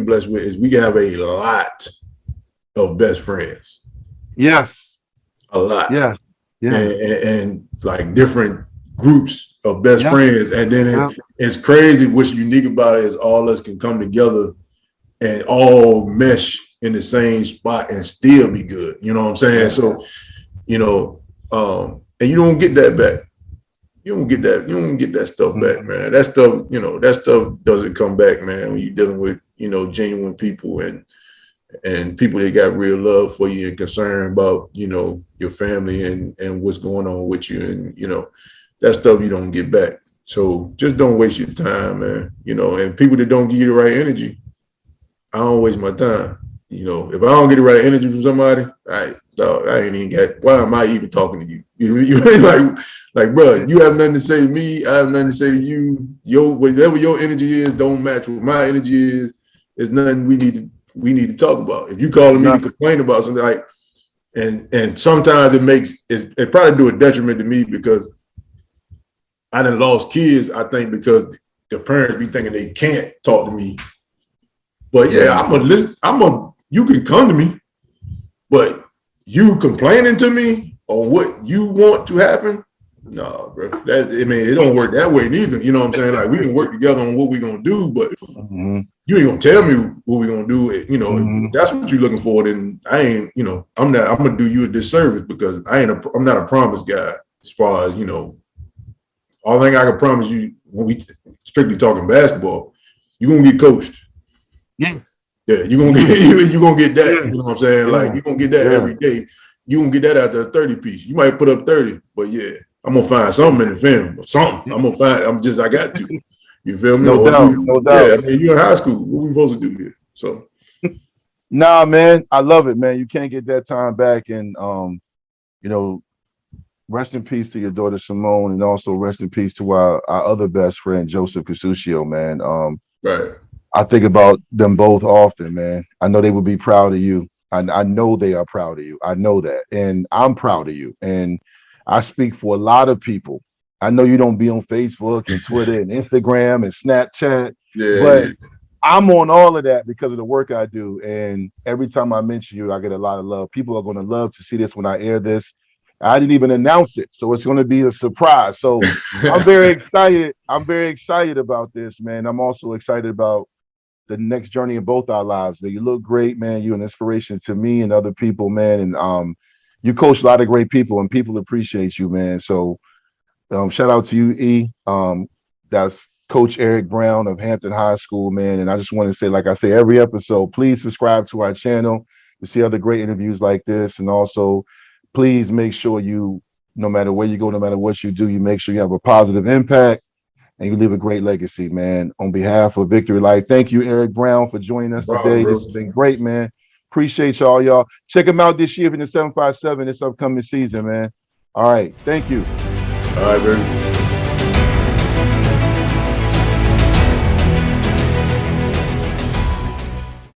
Speaker 2: blessed with is we have a lot of best friends.
Speaker 1: Yes,
Speaker 2: a lot.
Speaker 1: Yeah,
Speaker 2: and like different groups of best friends, and then it's crazy. What's unique about it is all us can come together and all mesh in the same spot and still be good. You know what I'm saying? Yeah. So, and you don't get that back. You don't get that stuff back, man. That stuff doesn't come back, man, when you're dealing with, genuine people and people that got real love for you and concern about, your family and what's going on with you. And, that stuff you don't get back. So just don't waste your time, man. And people that don't give you the right energy, I don't waste my time. If I don't get the right energy from somebody, I ain't even got. Why am I even talking to you? You like, bro, you have nothing to say to me. I have nothing to say to you. Whatever your energy is, don't match what my energy is. There's nothing we need to talk about. If you calling me to complain about something, like, and sometimes it probably do a detriment to me because I done lost kids. I think because the parents be thinking they can't talk to me. But yeah, I'm gonna listen. You can come to me, but you complaining to me or what you want to happen? No, bro. It don't work that way neither. You know what I'm saying? Like, we can work together on what we're gonna do, but you ain't gonna tell me what we're gonna do. If that's what you're looking for, then I ain't. I'm gonna do you a disservice because I'm not a promise guy. As far as all thing I can promise you when we strictly talking basketball, you're gonna get coached. Yeah, you're gonna get that. You know what I'm saying? Like, you're gonna get that every day. You're gonna get that after a 30 piece. You might put up 30, but yeah, I'm gonna find something in the film. Something. I'm gonna find. I got to. You feel me?
Speaker 1: No doubt.
Speaker 2: Yeah, you're in high school. What we supposed to do here? So
Speaker 1: nah, man, I love it, man. You can't get that time back. And rest in peace to your daughter Simone, and also rest in peace to our other best friend, Joseph Casuccio, man.
Speaker 2: Right.
Speaker 1: I think about them both often, man. I know they would be proud of you. I know they are proud of you. I know that. And I'm proud of you. And I speak for a lot of people. I know you don't be on Facebook and Twitter and Instagram and Snapchat, but I'm on all of that because of the work I do. And every time I mention you, I get a lot of love. People are going to love to see this when I air this. I didn't even announce it, so it's going to be a surprise. So I'm very excited. I'm very excited about this, man. I'm also excited about the next journey in both our lives. You look great, man. You're an inspiration to me and other people, man. And you coach a lot of great people, and people appreciate you, man. So shout out to you, E. That's Coach Eric Brown of Hampton High School, man. And I just want to say, like I say every episode, please subscribe to our channel to see other great interviews like this. And also, please make sure no matter where you go, no matter what you do, you make sure you have a positive impact and you leave a great legacy, man. On behalf of Vicktory Life, thank you, Eric Brown, for joining us today. This has been great, man. Appreciate y'all. Check him out this year in the 757 this upcoming season, man. All right. Thank you.
Speaker 2: All right, baby.